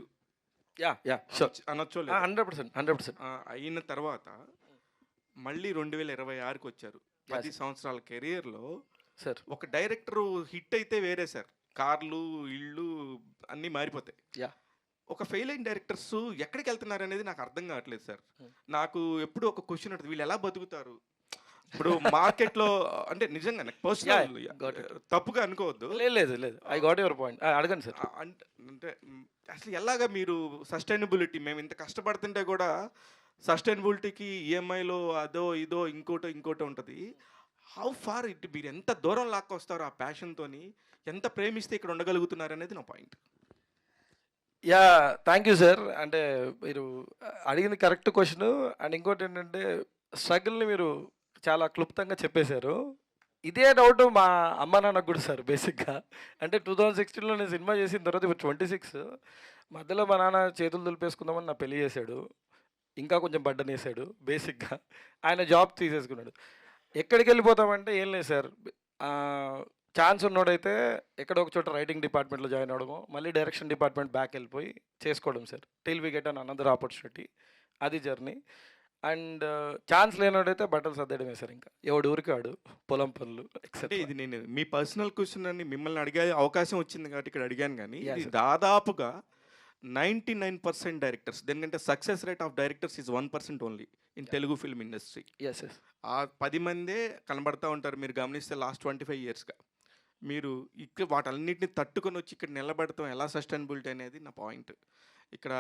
అనొచ్చో 100% అయిన తర్వాత మళ్ళీ 2026కి వచ్చారు. 10 సంవత్సరాల కెరియర్లో సార్ ఒక డైరెక్టర్ హిట్ అయితే వేరే సార్, కార్లు ఇళ్ళు అన్నీ మారిపోతాయి. ఒక ఫెయిల్ అయిన డైరెక్టర్స్ ఎక్కడికి వెళ్తున్నారు అనేది నాకు అర్థం కావట్లేదు సార్. నాకు ఎప్పుడు ఒక క్వశ్చన్ ఉంటుంది, వీళ్ళు ఎలా బతుకుతారు? ఇప్పుడు మార్కెట్లో అంటే నిజంగా నాకు పర్సనల్ తప్పుగా అనుకోవద్దు. లేదు ఐ గాట్ యువర్ పాయింట్, అడగండి సార్. అంటే అసలు ఎలాగా మీరు సస్టైనబిలిటీ, మేము ఇంత కష్టపడుతుంటే కూడా సస్టైనబిలిటీకి ఈఎంఐలో అదో ఇదో ఇంకోటో ఉంటుంది. హౌ ఫార్ ఇట్, మీరు ఎంత దూరం లాక్కొస్తారో ఆ ప్యాషన్తో, ఎంత ప్రేమిస్తే ఇక్కడ ఉండగలుగుతున్నారు అనేది నా point. Yeah thank you sir. అంటే మీరు అడిగింది కరెక్ట్ క్వశ్చన్. అండ్ ఇంకోటి ఏంటంటే స్ట్రగుల్ని మీరు చాలా క్లుప్తంగా చెప్పేశారు. ఇదే డౌట్ మా అమ్మ నాన్నకు కూడా సార్ బేసిక్గా. అంటే 2016లో నేను సినిమా చేసిన తర్వాత ఇప్పుడు 26 మధ్యలో మా నాన్న చేతులు దులిపేసుకుందామని నా పెళ్లి చేశాడు, ఇంకా కొంచెం బడ్డన్ వేసాడు బేసిక్గా. ఆయన జాబ్ తీసేసుకున్నాడు. ఎక్కడికి వెళ్ళిపోతామంటే ఏం లేదు సార్, ఛాన్స్ ఉన్నోడైతే ఎక్కడో ఒక చోట రైటింగ్ డిపార్ట్మెంట్లో జాయిన్ అవ్వడము, మళ్ళీ డైరెక్షన్ డిపార్ట్మెంట్ బ్యాక్ వెళ్ళిపోయి చేసుకోవడం sir. Till we get an another opportunity. అది జర్నీ. అండ్ ఛాన్స్ లేనోడైతే బట్టలు సర్దడమే సార్. ఇంకా ఎవడు ఊరికి వాడు పొలం పనులు అంటే ఎక్సెట్రా. ఇది నేను మీ పర్సనల్ క్వశ్చన్ అని మిమ్మల్ని అడిగే అవకాశం వచ్చింది కాబట్టి ఇక్కడ అడిగాను, కానీ Yeah, ఇది sir. దాదాపుగా 99% డైరెక్టర్స్, దేనికంటే success rate of directors is 1% only in Telugu film industry. Yes yes. ఆ 10 మందే కనబడతా ఉంటారు. మీరు గమనిస్తే లాస్ట్ 25 ఇయర్స్గా మీరు ఇక్కడ వాటన్నిటిని తట్టుకొని వచ్చి ఇక్కడ నిలబడతాం ఎలా సస్టైనబిలిటీ అనేది నా పాయింట్. ఇక్కడ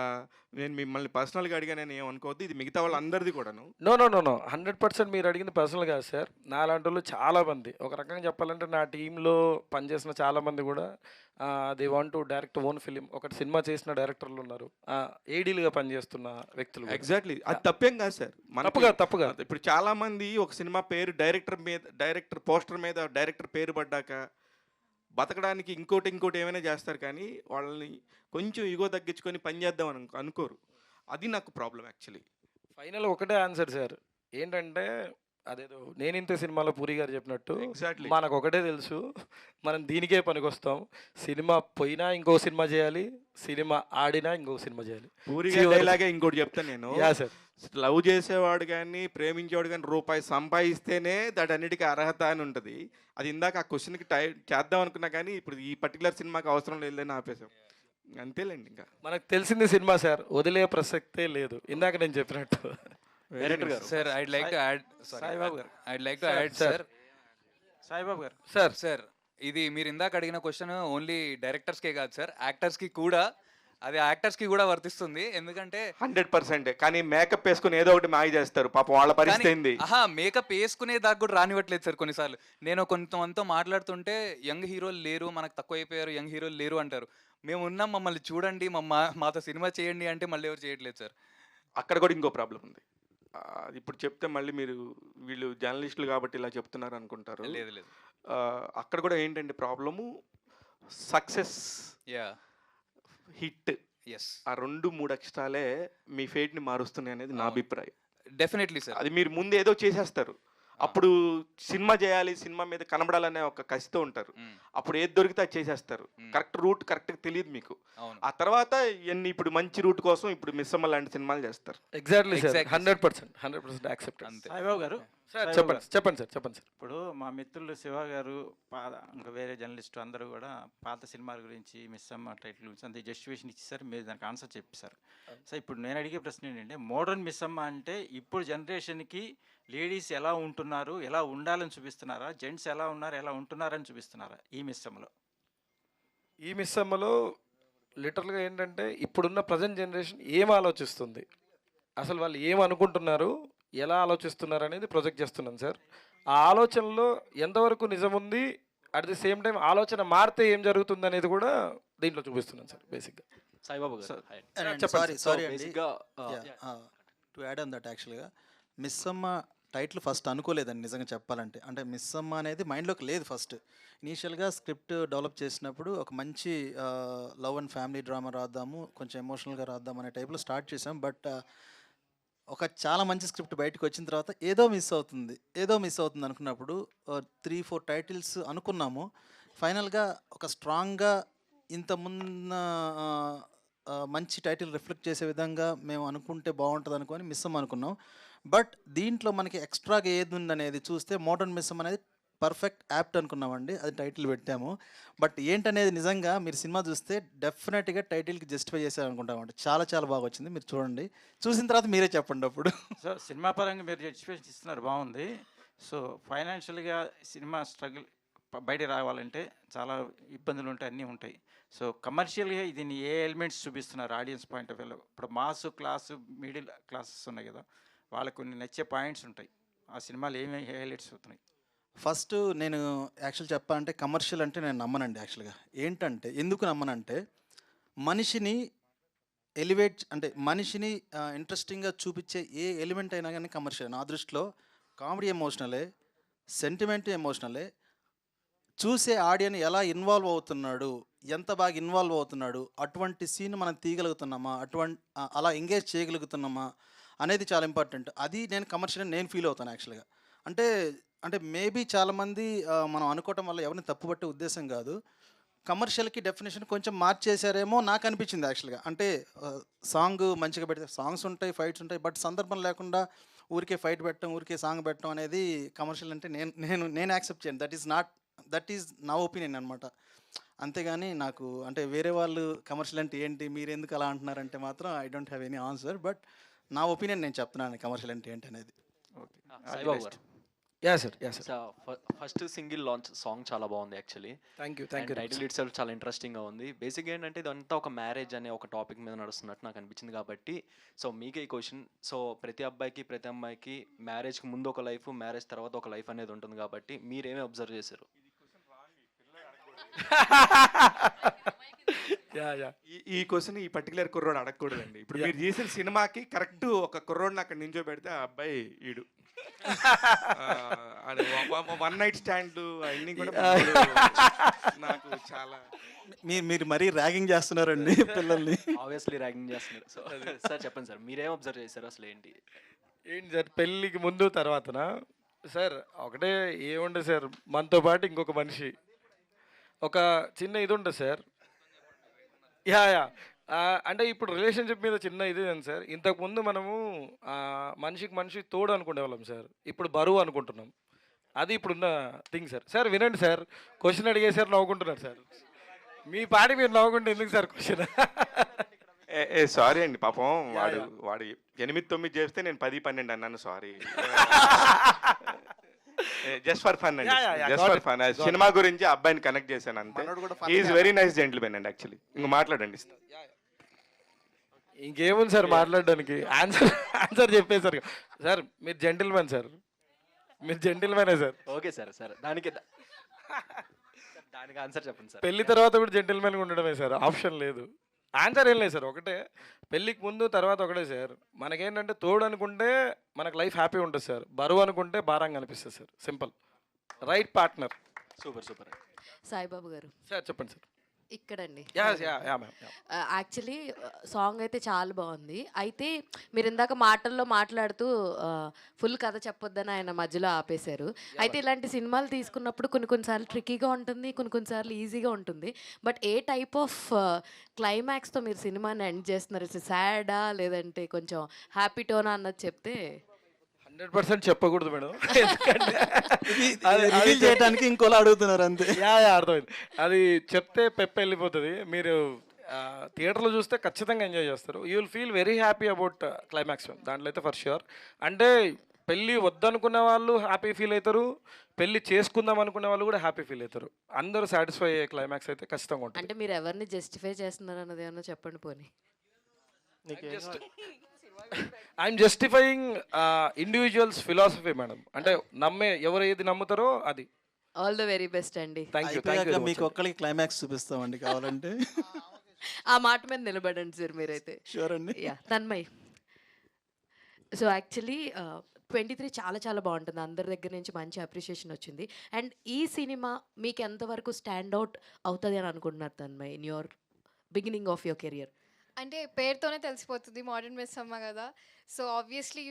నేను మిమ్మల్ని పర్సనల్గా అడిగానని ఏమనుకోవద్దు, ఇది మిగతా వాళ్ళందరిది కూడాను. నో నో నో నో 100% మీరు అడిగింది పర్సనల్ కాదు సార్. నాలాంటి వాళ్ళు చాలామంది, ఒక రకంగా చెప్పాలంటే నా టీంలో పనిచేసిన చాలామంది కూడా they want to direct own film. ఒకటి సినిమా చేసిన డైరెక్టర్లు ఉన్నారు, ఏడీలుగా పనిచేస్తున్న వ్యక్తులు కూడా. ఎగ్జాక్ట్లీ, అది తప్పేం కాదు సార్. తప్పుగా ఇప్పుడు చాలా మంది ఒక సినిమా పేరు డైరెక్టర్ పోస్టర్ మీద డైరెక్టర్ పేరు పడ్డాక బతకడానికి ఇంకోటి ఏమైనా చేస్తారు, కానీ వాళ్ళని కొంచెం ఇగో తగ్గించుకొని పని చేద్దాం అనుకోరు. అది నాకు ప్రాబ్లం యాక్చువల్లీ. ఫైనల్ ఒకటే ఆన్సర్ సార్, ఏంటంటే అదేదో నేనింతే సినిమాలో పూరి గారు చెప్పినట్టు Exactly. మనకు ఒకటే తెలుసు, మనం దీనికే పనికొస్తాం. సినిమా పోయినా ఇంకో సినిమా చేయాలి, సినిమా ఆడినా ఇంకో సినిమా చేయాలి. పూరి గారి డైలాగే ఇంకోటి చెప్తాను నేను. Yeah sir. లవ్ చేసేవాడు కానీ ప్రేమించేవాడు కానీ రూపాయి సంపాదిస్తేనే దాటన్నిటికీ అర్హత అని ఉంటుంది. అది ఇందాక ఆ క్వశ్చన్కి చేద్దాం అనుకున్నా, కానీ ఇప్పుడు ఈ పర్టికులర్ సినిమాకి అవసరం లేదని ఆపేసాం. అంతేలేండి. ఇంకా మనకు తెలిసింది సినిమా సార్, వదిలే ప్రసక్తే లేదు. ఇందాక నేను చెప్పినట్టు. డైరెక్టర్ గారు sir, I'd like to add, Saibabu గారు. I'd like to add sir. Saibabu గారు సార్ ఇది మీరు ఇందాక అడిగిన క్వశ్చన్ ఓన్లీ డైరెక్టర్స్కే కాదు సార్, యాక్టర్స్కి కూడా, అది యాక్టర్స్కి కూడా వర్తిస్తుంది. ఎందుకంటే 100%. కానీ మేకప్ వేసుకుని ఏదో ఒకటి మాయ చేస్తారు, పాపం వాళ్ళ పరిస్థితి ఏంది? మేకప్ వేసుకునే దాకా కూడా రానివ్వట్లేదు సార్ కొన్నిసార్లు. నేను కొంతమందితో మాట్లాడుతుంటే యంగ్ హీరోలు లేరు, మనకు తక్కువ అయిపోయారు, యంగ్ హీరోలు లేరు అంటారు. మేము ఉన్నాం, మమ్మల్ని చూడండి, మాతో సినిమా చేయండి అంటే మళ్ళీ ఎవరు చేయట్లేదు సార్. అక్కడ కూడా ఇంకో ప్రాబ్లం ఉంది. ఇప్పుడు చెప్తే మళ్ళీ మీరు వీళ్ళు జర్నలిస్టులు కాబట్టి ఇలా చెప్తున్నారు అనుకుంటారు. లేదు లేదు, అక్కడ కూడా ఏంటంటే ప్రాబ్లము సక్సెస్, హిట్, ఆ 2-3 అక్షరాలే మీ ఫేట్ని మారుస్తున్నాయి అనేది నా అభిప్రాయం. Definitely sir. అది మీరు ముందు ఏదో చేసేస్తారు, అప్పుడు సినిమా చేయాలి, సినిమా మీద కనబడాలనే ఒక కసితో ఉంటారు. అప్పుడు ఏది దొరికితే అది చేసేస్తారు. కరెక్ట్ రూట్ కరెక్ట్గా తెలియదు మీకు. ఆ తర్వాత ఇవన్నీ ఇప్పుడు మంచి రూట్ కోసం ఇప్పుడు మిస్సమ్మ లాంటి సినిమాలు చేస్తారు. Exactly sir. 100% యాక్సెప్ట్. సాయిబాబు గారు సార్ చెప్పండి సార్. ఇప్పుడు మా మిత్రులు శివ గారు, ఇంకా వేరే జర్నలిస్టు అందరూ కూడా పాత సినిమాల గురించి, మిస్సమ్మ టైటిల్ గురించి అంత జస్టిఫికేషన్ ఇచ్చేసారు, మీరు దానికి ఆన్సర్ చెప్పేశారు. సో ఇప్పుడు నేను అడిగే ప్రశ్న ఏంటంటే, మోడర్న్ మిస్సమ్మ అంటే ఇప్పుడు జనరేషన్కి లేడీస్ ఎలా ఉంటున్నారు, ఎలా ఉండాలని చూపిస్తున్నారా, జెంట్స్ ఎలా ఉన్నారు, ఎలా ఉంటున్నారని చూపిస్తున్నారా ఈ మిస్సమ్మలో? ఈ మిస్సమ్మలో లిటరల్గా ఏంటంటే ఇప్పుడున్న ప్రజెంట్ జనరేషన్ ఏం ఆలోచిస్తుంది, అసలు వాళ్ళు ఏం అనుకుంటున్నారు, ఎలా ఆలోచిస్తున్నారు అనేది ప్రొజెక్ట్ చేస్తున్నాను సార్. ఆ ఆలోచనలో ఎంతవరకు నిజం ఉంది, అట్ ది సేమ్ టైం ఆలోచన మారితే ఏం జరుగుతుంది అనేది కూడా దీంట్లో చూపిస్తున్నాను సార్ బేసిక్గా. సాయిబాబు గారు సారీ అండి, టు యాడ్ ఆన్ దట్ యాక్చువల్గా మిస్సమ్మ టైటిల్ ఫస్ట్ అనుకోలేదండి నిజంగా చెప్పాలంటే. అంటే మిస్సమ్మ అనేది మైండ్లోకి లేదు ఫస్ట్. ఇనీషియల్గా స్క్రిప్ట్ డెవలప్ చేసినప్పుడు ఒక మంచి లవ్ అండ్ ఫ్యామిలీ డ్రామా రాద్దాము, కొంచెం ఎమోషనల్గా రాద్దాం అనే టైప్లో స్టార్ట్ చేసాం. బట్ ఒక చాలా మంచి స్క్రిప్ట్ బయటకు వచ్చిన తర్వాత ఏదో మిస్ అవుతుంది అనుకున్నప్పుడు 3-4 టైటిల్స్ అనుకున్నాము. ఫైనల్గా ఒక స్ట్రాంగ్గా ఇంతకుముందు మంచి టైటిల్ రిఫ్లెక్ట్ చేసే విధంగా మేము అనుకుంటే బాగుంటుంది అనుకొని మిస్సమ్మ అనుకున్నాం. బట్ దీంట్లో మనకి ఎక్స్ట్రాగా ఏది ఉందనేది చూస్తే మోడర్న్ మిస్సమ్మ అనేది పర్ఫెక్ట్ యాప్ట్ అనుకున్నామండి, అది టైటిల్ పెట్టాము. బట్ ఏంటనేది నిజంగా మీరు సినిమా చూస్తే డెఫినెట్గా టైటిల్కి జస్టిఫై చేశారనుకుంటామండి. చాలా చాలా బాగా వచ్చింది, మీరు చూడండి, చూసిన తర్వాత మీరే చెప్పండి. అప్పుడు సో సినిమా పరంగా మీరు జస్టిఫికేషన్ ఇస్తున్నారు, బాగుంది. సో ఫైనాన్షియల్గా సినిమా స్ట్రగుల్ బయట రావాలంటే చాలా ఇబ్బందులు ఉంటాయి, అన్నీ ఉంటాయి. సో కమర్షియల్గా దీన్ని ఏ ఎలిమెంట్స్ చూపిస్తున్నారు ఆడియన్స్ పాయింట్ ఆఫ్ వ్యూలో? ఇప్పుడు మాస్ క్లాసు, మిడిల్ క్లాసెస్ ఉన్నాయి కదా, వాళ్ళకు కొన్ని నచ్చే పాయింట్స్ ఉంటాయి. ఆ సినిమాలు ఏమేమి హైలైట్స్ అవుతున్నాయి? ఫస్ట్ నేను యాక్చువల్ చెప్పాలంటే కమర్షియల్ అంటే నేను నమ్మనండి. యాక్చువల్గా ఏంటంటే, ఎందుకు నమ్మనంటే, మనిషిని ఎలివేట్ అంటే మనిషిని ఇంట్రెస్టింగ్గా చూపించే ఏ ఎలిమెంట్ అయినా కానీ కమర్షియల్. నా దృష్టిలో కామెడీ ఎమోషనలే, సెంటిమెంట్ ఎమోషనలే, చూసే ఆడియన్ ఎలా ఇన్వాల్వ్ అవుతున్నాడు, ఎంత బాగా ఇన్వాల్వ్ అవుతున్నాడు, అటువంటి సీన్ మనం తీయగలుగుతున్నామా, అలా ఎంగేజ్ చేయగలుగుతున్నామా అనేది చాలా ఇంపార్టెంట్. అది నేను కమర్షియల్ నేను ఫీల్ అవుతాను యాక్చువల్గా. అంటే అంటే మేబీ చాలామంది మనం అనుకోవటం వల్ల ఎవరిని తప్పుపట్టే ఉద్దేశం కాదు. కమర్షియల్కి డెఫినేషన్ కొంచెం మార్చేశారేమో నాకు అనిపించింది యాక్చువల్గా. అంటే సాంగ్ మంచిగా పెడితే సాంగ్స్ ఉంటాయి, ఫైట్స్ ఉంటాయి, బట్ సందర్భం లేకుండా ఊరికే ఫైట్ పెట్టడం, ఊరికే సాంగ్ పెట్టడం అనేది కమర్షియల్ అంటే నేను యాక్సెప్ట్ చేయను. దట్ ఈజ్ నా ఒపీనియన్ అనమాట. అంతేగాని నాకు అంటే వేరే వాళ్ళు కమర్షియల్ అంటే ఏంటి, మీరు ఎందుకు అలా అంటున్నారంటే మాత్రం I don't have any answer. But నా ఒపీనియన్ నేను చెప్తున్నాను కమర్షియల్ అంటే ఏంటి అనేది. సాయిబాబు గారు. Yeah sir, yeah sir. First single launch song చాలా బాగుంది actually. Thank you. Title it self చాలా ఇంట్రెస్టింగ్గా ఉంది. బేసిక్గా ఏంటంటే ఇదంతా ఒక మ్యారేజ్ అనే ఒక టాపిక్ మీద నడుస్తున్నట్టు నాకు అనిపించింది కాబట్టి సో మీకే ఈ క్వశ్చన్. సో ప్రతి అబ్బాయికి ప్రతి అమ్మాయికి మ్యారేజ్కి ముందు ఒక లైఫ్, మ్యారేజ్ తర్వాత ఒక లైఫ్ అనేది ఉంటుంది కాబట్టి మీరేమీ అబ్జర్వ్ చేశారు? ఈ క్వశ్చన్ ఈ పర్టికులర్ కుర్రోడు అడగకూడదండి. ఇప్పుడు మీరు చేసిన సినిమాకి కరెక్ట్ ఒక కుర్రోడిని అక్కడ నించో పెడితే ఆ అబ్బాయి ఈడు వన్ నైట్ స్టాండ్ అన్నీ కూడా నాకు చాలా మీరు మరీ ర్యాగింగ్ చేస్తున్నారండి పిల్లల్ని. ఆబ్వియస్లీ ర్యాగింగ్ చేస్తున్నారు. సో సార్ చెప్పండి సార్, మీరేం అబ్జర్వ్ చేశారు అసలు ఏంటి సార్ పెళ్ళికి ముందు తర్వాతనా సార్? ఒకటే ఏముండదు సార్, మనతో పాటు ఇంకొక మనిషి ఒక చిన్న ఇది ఉంటుంది సార్. యా అంటే ఇప్పుడు రిలేషన్షిప్ మీద చిన్న ఇది ఉంది సార్. ఇంతకుముందు మనము మనిషికి మనిషి తోడు అనుకునేవాళ్ళం సార్, ఇప్పుడు బరువు అనుకుంటున్నాం. అది ఇప్పుడున్న థింగ్ సార్. సార్ వినండి సార్, క్వశ్చన్ అడిగేసారు నవ్వుకుంటున్నారు సార్. మీ పాటి మీరు నవ్వుకుంటే ఎందుకు సార్ క్వశ్చన్? సారీ అండి, పాపం వాడు 8-9 చేస్తే నేను 10-12 అన్నాను. సారీ, జస్ట్ ఫర్ ఫన్ అండి, జస్ట్ ఫర్ ఫన్. సినిమా గురించి అబ్బాయిని కనెక్ట్ చేశాను అంతే. ఈజ్ వెరీ నైస్ జెంటిల్మెన్ అండి యాక్చువల్లీ. ఇంక మాట్లాడండి. ఇంకేముంది సార్ మాట్లాడడానికి? ఆన్సర్ చెప్పేశారు సార్. మీరు జెంటిల్మెన్ సార్, మీరు జెంటిల్మెనే సార్. Okay sir. సార్ దానికి ఆన్సర్ చెప్పండి సార్. పెళ్లి తర్వాత కూడా జెంటిల్మెన్గా ఉండడమే సార్, ఆప్షన్ లేదు. ఆన్సర్ ఏం లేదు సార్, ఒకటే. పెళ్ళికి ముందు తర్వాత ఒకటే సార్. మనకేంటంటే తోడు అనుకుంటే మనకు లైఫ్ హ్యాపీ ఉంటుంది సార్, బరువు అనుకుంటే భారంగా అనిపిస్తుంది sir. Simple. Right partner. Super. Saibabu గారు సార్ చెప్పండి సార్. ఇక్కడండి. యాక్చువల్లీ సాంగ్ అయితే చాలా బాగుంది. అయితే మీరు ఇందాక మాటల్లో మాట్లాడుతూ ఫుల్ కథ చెప్పొద్దని ఆయన మధ్యలో ఆపేశారు. అయితే ఇలాంటి సినిమాలు తీసుకున్నప్పుడు కొన్నిసార్లు ట్రిక్కీగా ఉంటుంది, కొన్నిసార్లు ఈజీగా ఉంటుంది. బట్ ఏ టైప్ ఆఫ్ క్లైమాక్స్తో మీరు సినిమాని ఎండ్ చేస్తున్నారు? సాడా లేదంటే కొంచెం హ్యాపీ టోనా అన్నది చెప్తే. 100% చెప్పకూడదు మేడం, చేయడానికి ఇంకోలా అడుగుతున్నారు అంతే. అర్థమైంది. అది చెప్తే పెప్ప వెళ్ళిపోతుంది. మీరు థియేటర్లో చూస్తే ఖచ్చితంగా ఎంజాయ్ చేస్తారు. You will feel very happy about climax. దాంట్లో అయితే ఫర్ ష్యూర్. అంటే పెళ్ళి వద్దనుకున్న వాళ్ళు హ్యాపీ ఫీల్ అవుతారు, పెళ్ళి చేసుకుందాం అనుకునే వాళ్ళు కూడా హ్యాపీ ఫీల్ అవుతారు. అందరూ సాటిస్ఫై అయ్యే క్లైమాక్స్ అయితే ఖచ్చితంగా ఉంటుంది. అంటే మీరు ఎవరిని జస్టిఫై చేస్తున్నారు అన్నది ఏమన్నా చెప్పండి పోనీ. I'm justifying individuals philosophy madam. అంటే ఎవరు ఏది నమ్ముతారో అది. ఆల్ ద వెరీ బెస్ట్ అండి. మీకు ఒక్కరికి క్లైమాక్స్ చూపిస్తామండి కావాలంటే. ఆ మాట మీద నిలబడండి సార్ మీరైతే. షూర్ అండి. తన్మయ్. సో యాక్చువల్లీ 23 చాలా బాగుంటుంది. అందరి దగ్గర నుంచి మంచి అప్రిషియేషన్ వచ్చింది. అండ్ ఈ సినిమా మీకు ఎంతవరకు స్టాండ్ అవుట్ అవుతుంది అని అనుకుంటున్నారు Tanmay in your beginning of your career? అంటే పేరుతోనే తెలిసిపోతుంది మోడర్న్ మిస్ అమ్మ కదా. So obviously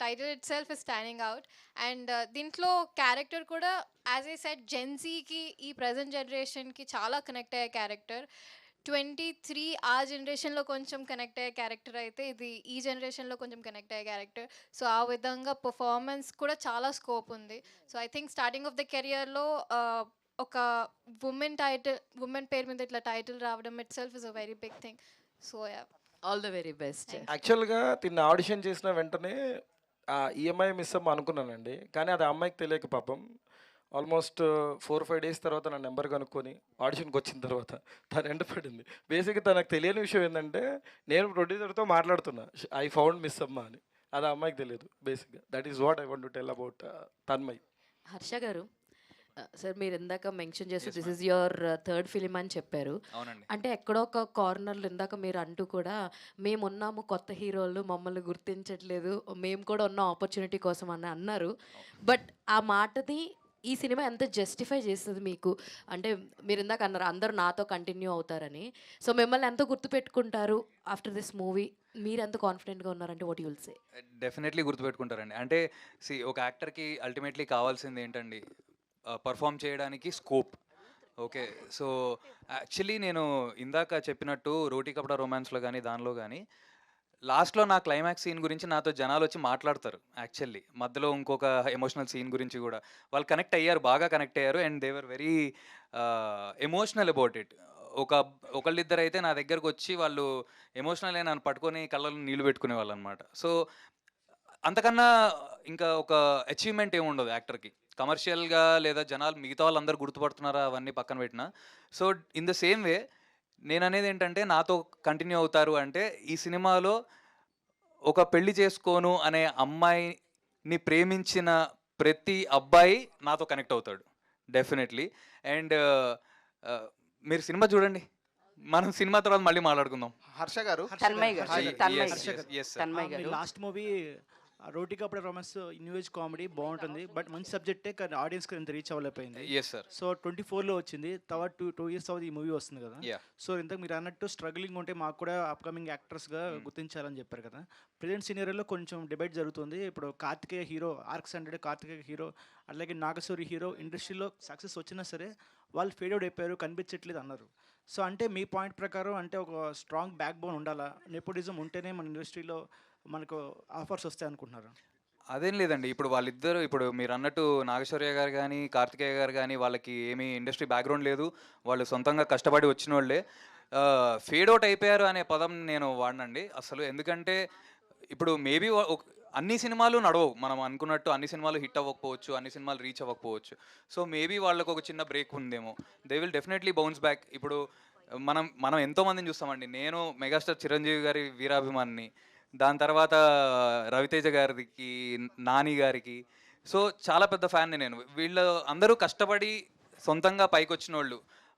title it self is standing out. And దీంట్లో క్యారెక్టర్ కూడా యాజ్ ఏ సెట్ జెన్జీకి, ఈ ప్రజెంట్ జనరేషన్కి చాలా కనెక్ట్ అయ్యే క్యారెక్టర్. 23 ఆ జనరేషన్లో కొంచెం కనెక్ట్ అయ్యే క్యారెక్టర్ అయితే ఇది ఈ జనరేషన్లో కొంచెం కనెక్ట్ అయ్యే క్యారెక్టర్. సో ఆ విధంగా పర్ఫార్మెన్స్ కూడా చాలా స్కోప్ ఉంది. So I think starting of the కెరియర్లో ఒక ఉమెన్ పేరు మీద ఇట్లా టైటిల్ రావడం itself is a very big thing. So all the very best. యాక్చువల్గా తిన్న ఆడిషన్ చేసిన వెంటనే ఈఎంఐ మిస్ అమ్మ అనుకున్నానండి, కానీ అది అమ్మాయికి తెలియక పాపం ఆల్మోస్ట్ 4-5 డేస్ తర్వాత నా నెంబర్ కనుక్కొని ఆడిషన్కి వచ్చిన తర్వాత తను ఎండపడింది. బేసిక్గా తనకు తెలియని విషయం ఏంటంటే నేను ప్రొడ్యూసర్తో మాట్లాడుతున్నా ఐ ఫౌండ్ మిస్ అమ్మ అని. అది అమ్మాయికి తెలియదు బేసిక్గా. That is what I want to tell about Tanmay. Harsha గారు, సార్ మీరు ఇందాక మెన్షన్ చేస్తూ this is your third film అని చెప్పారు. అంటే ఎక్కడో ఒక కార్నర్లో ఇందాక మీరు అంటూ కూడా మేమున్నాము కొత్త హీరోలు మమ్మల్ని గుర్తించట్లేదు, మేము కూడా ఉన్న ఆపర్చునిటీ కోసం అని అన్నారు. బట్ ఆ మాటది ఈ సినిమా ఎంత జస్టిఫై చేస్తుంది మీకు? అంటే మీరు ఇందాక అన్నారు అందరూ నాతో కంటిన్యూ అవుతారని. సో మిమ్మల్ని ఎంతో గుర్తుపెట్టుకుంటారు ఆఫ్టర్ దిస్ మూవీ? మీరు ఎంత కాన్ఫిడెంట్గా ఉన్నారంటే వాట్ యుల్ సే? డెఫినెట్లీ గుర్తుపెట్టుకుంటారండి. అంటే ఒక యాక్టర్కి అల్టిమేట్లీ కావాల్సింది ఏంటండి, పర్ఫామ్ చేయడానికి స్కోప్. ఓకే. సో యాక్చువల్లీ నేను ఇందాక చెప్పినట్టు రోటీ కపడా రొమాన్స్లో కానీ దానిలో కానీ లాస్ట్లో నా క్లైమాక్స్ సీన్ గురించి నాతో జనాలు వచ్చి మాట్లాడతారు. యాక్చువల్లీ మధ్యలో ఇంకొక ఎమోషనల్ సీన్ గురించి కూడా వాళ్ళు కనెక్ట్ అయ్యారు, బాగా కనెక్ట్ అయ్యారు. And they were very emotional about it. ఒకళ్ళిద్దరు అయితే నా దగ్గరకు వచ్చి వాళ్ళు ఎమోషనల్ నన్ను పట్టుకొని కళ్ళలో నీళ్ళు పెట్టుకునే వాళ్ళు అనమాట. సో అంతకన్నా ఇంకా ఒక అచీవ్మెంట్ ఏమి ఉండదు యాక్టర్కి. కమర్షియల్గా లేదా జనాలు మిగతా వాళ్ళందరూ గుర్తుపడుతున్నారా అవన్నీ పక్కన పెట్టిన. So in the same way నేను అనేది ఏంటంటే నాతో కంటిన్యూ అవుతారు అంటే ఈ సినిమాలో ఒక పెళ్లి చేసుకోను అనే అమ్మాయిని ప్రేమించిన ప్రతి అబ్బాయి నాతో కనెక్ట్ అవుతాడు డెఫినెట్లీ. అండ్ మీరు సినిమా చూడండి, మనం సినిమా తర్వాత మళ్ళీ మాట్లాడుకుందాం. హర్ష గారు, లాస్ట్ మూవీ రోటీ కపడా రొమాన్స్ న్యూ ఏజ్ కామెడీ బాగుంటుంది, బట్ మంచి సబ్జెక్టే కానీ ఆడియన్స్కి ఇంత రీచ్ అవ్వలేకపోయింది. సో 24లో వచ్చింది, తర్వాత 2 years అవుతుంది ఈ మూవీ వస్తుంది కదా. సో ఇంతకు మీరు అన్నట్టు స్ట్రగ్లింగ్ ఉంటే మాకు కూడా అప్కమింగ్ యాక్టర్స్గా గుర్తించాలని చెప్పారు కదా. ప్రజెంట్ సీనియర్లో కొంచెం డిబేట్ జరుగుతుంది. ఇప్పుడు Karthikeya hero, RX hundred Karthikeya hero, అలాగే నాగశౌరి హీరో ఇండస్ట్రీలో సక్సెస్ వచ్చినా సరే వాళ్ళు ఫేడ్ అవుట్ అయిపోయారు, కనిపించట్లేదు అన్నారు. సో అంటే మీ పాయింట్ ప్రకారం అంటే ఒక స్ట్రాంగ్ బ్యాక్ బోన్ ఉండాలా, నెపోటిజం ఉంటేనే మన ఇండస్ట్రీలో మనకు ఆఫర్స్ వస్తాయి అనుకుంటున్నారు? అదేం లేదండి. ఇప్పుడు వాళ్ళిద్దరు, ఇప్పుడు మీరు అన్నట్టు నాగశౌర్య గారు కానీ కార్తికేయ గారు కానీ వాళ్ళకి ఏమీ ఇండస్ట్రీ బ్యాక్గ్రౌండ్ లేదు, వాళ్ళు సొంతంగా కష్టపడి వచ్చిన వాళ్ళే. ఫేడ్ అవుట్ అయిపోయారు అనే పదం నేను వాడనండి అసలు. ఎందుకంటే ఇప్పుడు మేబీ అన్ని సినిమాలు నడవవు, మనం అనుకున్నట్టు అన్ని సినిమాలు హిట్ అవ్వకపోవచ్చు, అన్ని సినిమాలు రీచ్ అవ్వకపోవచ్చు. సో మేబీ వాళ్ళకు ఒక చిన్న బ్రేక్ ఉందేమో, they will definitely bounce back. ఇప్పుడు మనం ఎంతోమందిని చూస్తామండి. నేను మెగాస్టార్ చిరంజీవి గారి వీరాభిమానిని, దాని తర్వాత రవితేజ గారికి, నాని గారికి. సో చాలా పెద్ద ఫ్యాన్ని నేను. వీళ్ళు అందరూ కష్టపడి సొంతంగా పైకి వచ్చిన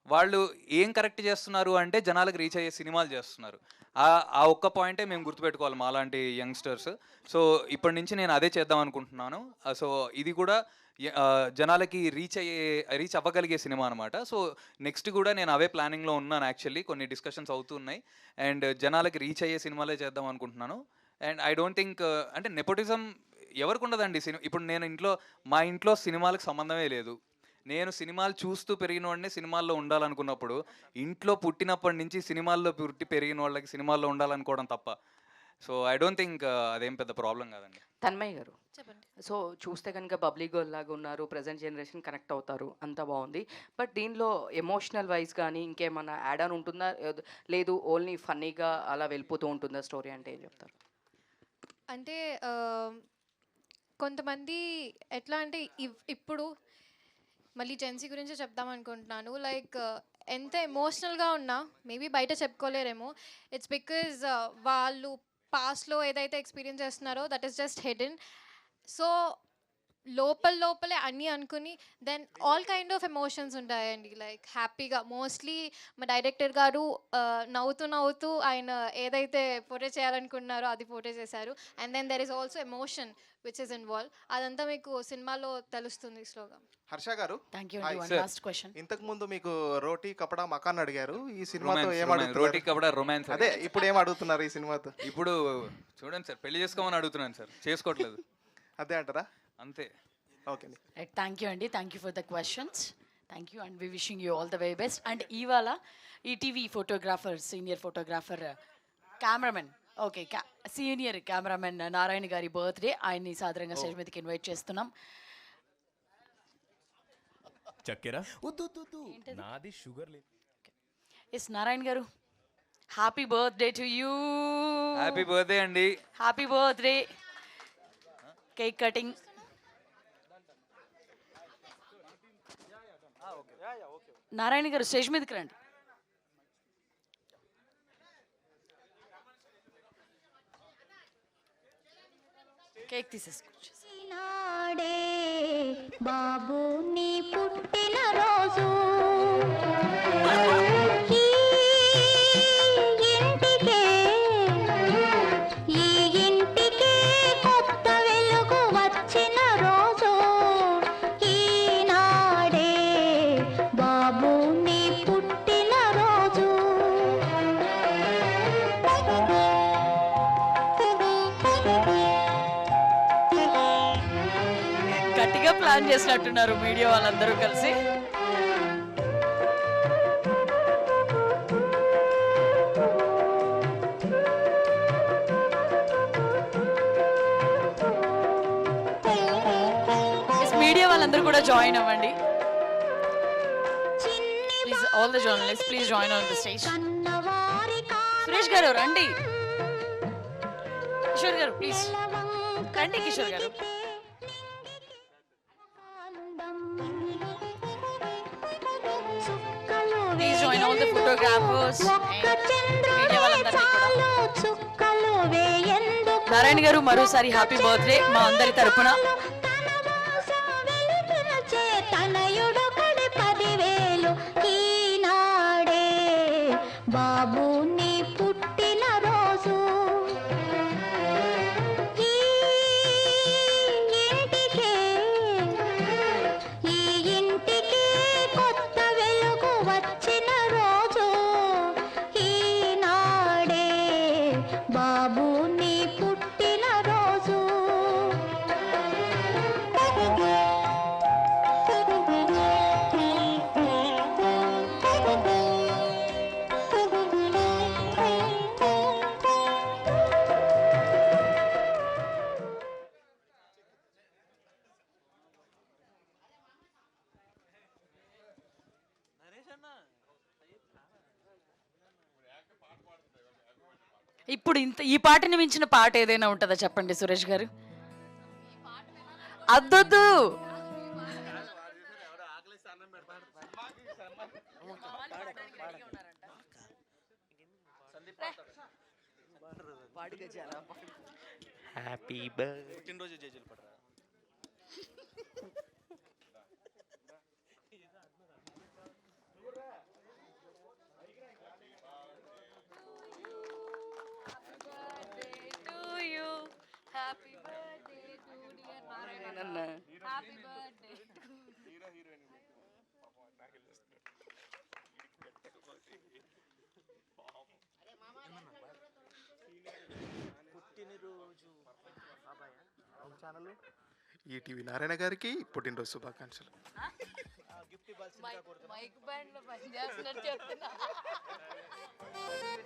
వాళ్ళు ఏం కరెక్ట్ చేస్తున్నారు అంటే జనాలకు రీచ్ అయ్యే సినిమాలు చేస్తున్నారు. ఆ ఒక్క పాయింటే మేము గుర్తుపెట్టుకోవాలి మాలాంటి యంగ్స్టర్స్. సో ఇప్పటి నుంచి నేను అదే చేద్దాం అనుకుంటున్నాను. సో ఇది కూడా జనాలకి రీచ్ అవ్వగలిగే సినిమా అనమాట. సో నెక్స్ట్ కూడా నేను అవే ప్లానింగ్లో ఉన్నాను. యాక్చువల్లీ కొన్ని డిస్కషన్స్ అవుతున్నాయి అండ్ జనాలకి రీచ్ అయ్యే సినిమాలే చేద్దాం అనుకుంటున్నాను. అండ్ ఐ డోంట్ థింక్ అంటే నెపోటిజం ఎవరికి ఉండదండి. ఇప్పుడు నేను మా ఇంట్లో సినిమాలకు సంబంధమే లేదు. నేను సినిమాలు చూస్తూ పెరిగిన వాడిని, సినిమాల్లో ఉండాలనుకున్నప్పుడు ఇంట్లో పుట్టినప్పటి నుంచి సినిమాల్లో పుట్టి పెరిగిన వాళ్ళకి సినిమాల్లో ఉండాలనుకోవడం తప్ప. సో ఐ డోంట్ థింక్ అదేం పెద్ద ప్రాబ్లం కాదండి. తన్మయ్ గారు, చెప్పండి. సో చూస్తే కనుక బబ్లీ గర్ల్ లాగా ఉన్నారు, ప్రజెంట్ జనరేషన్ కనెక్ట్ అవుతారు, అంతా బాగుంది. బట్ దీనిలో ఎమోషనల్ వైజ్ కానీ ఇంకేమన్నా యాడ్ ఆన్ ఉంటుందా, లేదు ఓన్లీ ఫన్నీగా అలా వెళ్ళిపోతూ ఉంటుందా స్టోరీ అంటే ఏం చెప్తారు? అంటే కొంతమంది ఎట్లా అంటే ఇప్పుడు మళ్ళీ జెన్సీ గురించి చెప్దాం అనుకుంటున్నాను. లైక్ ఎంత ఎమోషనల్గా ఉన్నా మేబీ బయట చెప్పుకోలేరేమో. ఇట్స్ బికాజ్ వాళ్ళు పాస్ట్లో ఏదైతే ఎక్స్పీరియన్స్ చేస్తున్నారో that is just hidden. So లోపలే అన్నీ అనుకుని then all kind of emotions ఉంటాయండి. లైక్ హ్యాపీగా మోస్ట్లీ మా డైరెక్టర్ గారు నవ్వుతూ ఆయన ఏదైతే పోర్ట్రే చేయాలనుకున్నారో అది పోర్ట్రే చేశారు. And then there is also emotion which is involve. అదంతా మీకు సినిమాలో తెలుస్తుంది స్లోగా. హర్ష గారు, లాస్ట్ క్వశ్చన్. ఇంతకు ముందు మీకు రోటీ కపడా మకాన్ అడిగారు, ఈ సినిమాతో ఏం అడుగుతున్నారు? రోటీ కపడా రొమాన్స్. అదే ఇప్పుడు ఏం అడుగుతున్నారు ఈ సినిమాతో? ఇప్పుడు చూడండి సార్, పెళ్లి చేసుకోమని అడుగుతున్నాను సార్, చేసుకోవట్లేదు. అదే అంటారా? అంతే. ఓకే, థ్యాంక్ యూ అండి, thank you for the questions. Thank you and we wishing you all the very best. And ఇవాళ ETV photographer, senior photographer, cameraman, okay senior cameraman Narayana గారి బర్త్డే. ఆయన్ని సాధారణంగా స్టేజ్ మీదకి ఇన్వైట్ చేస్తున్నాం. చక్కెర నాది షుగర్ లేదు. ఎస్ నారాయణ గారు, happy birthday to you. Happy birthday అండి. Happy birthday. Cake cutting. Narayana గారు స్టేజ్ మీదకి రండి. కేక్ తీసేసుకోవచ్చు. బాబు నీ పుట్టిన రోజు ఇంటికే కొత్త వెలుగు వచ్చిన రోజు ఈనాడే బాబు నీ పుట్టిన రోజు. గట్టిగా ప్లాన్ చేసినట్టున్నారు మీడియా వాళ్ళందరూ కలిసి. మీడియా వాళ్ళందరూ కూడా జాయిన్ అవ్వండి. Please all the journalist please join on the stage. Suresh గారు రండి. కిషోర్ గారు ప్లీజ్ రండి. కిషోర్ గారు please join all the photographers media వాళ్ళందరినీ కూడా. నారాయణ గారు మరోసారి హ్యాపీ బర్త్డే మా అందరి తరపున. బాబు నీ పుట్టిన రోజు ఈ ఇంటికి కొత్త వెలుగు వచ్చిన రోజు ఈనాడే బాబు నీ పుట్టిన రోజు. ఇప్పుడు ఈ పాటని మించిన పాట ఏదైనా ఉంటుందా చెప్పండి సురేష్ గారు. అద్దొద్దు హ్యాపీ బర్త్డే. పుట్టినరోజు జేజేలు పడరా. ఈటీవీ నారాయణ గారికి పుట్టినరోజు శుభాకాంక్షలు. మైక్ బ్యాండ్ లో పనిచేస్తున్నట్టు చెప్తున్నా.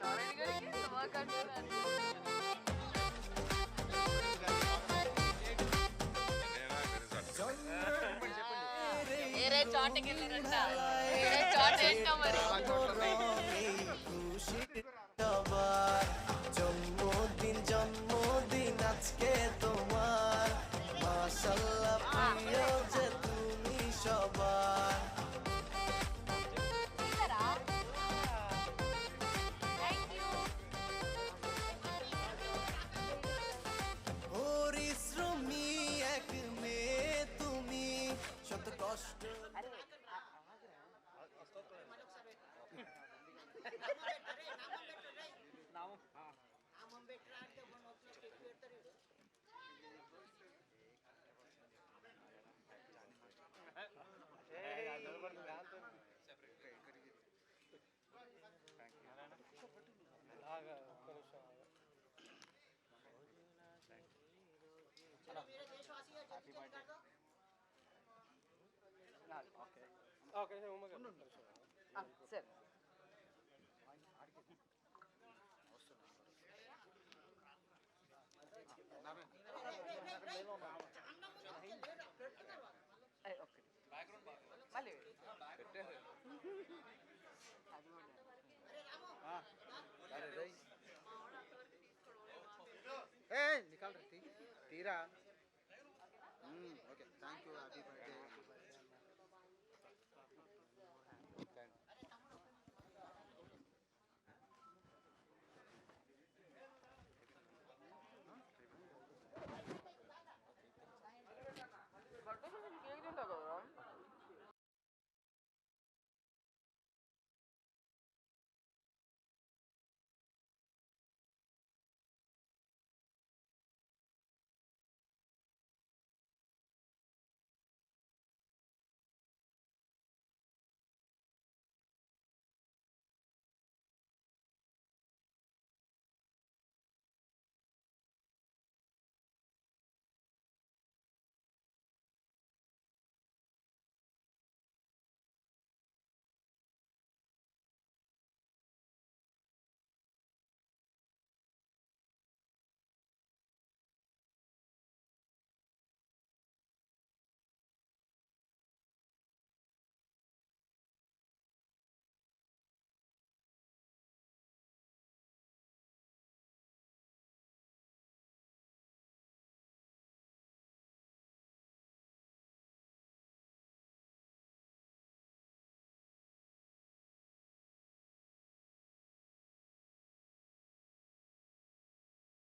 నారాయణ గారికి శుభాకాంక్షలు. వేరే చోటకి వెళ్ళారంట. వేరే చోట ఏంటో మరి. জন্মদিন জন্মদিন আজকে তোমার মাশাআল্লাহ প্রিয় যে তুমি সবার পরিশ্রমী এক মেয়ে তুমি শত কষ্ট సరే మళ్ళీ निकाल रही थी तीरा okay thank you happy birthday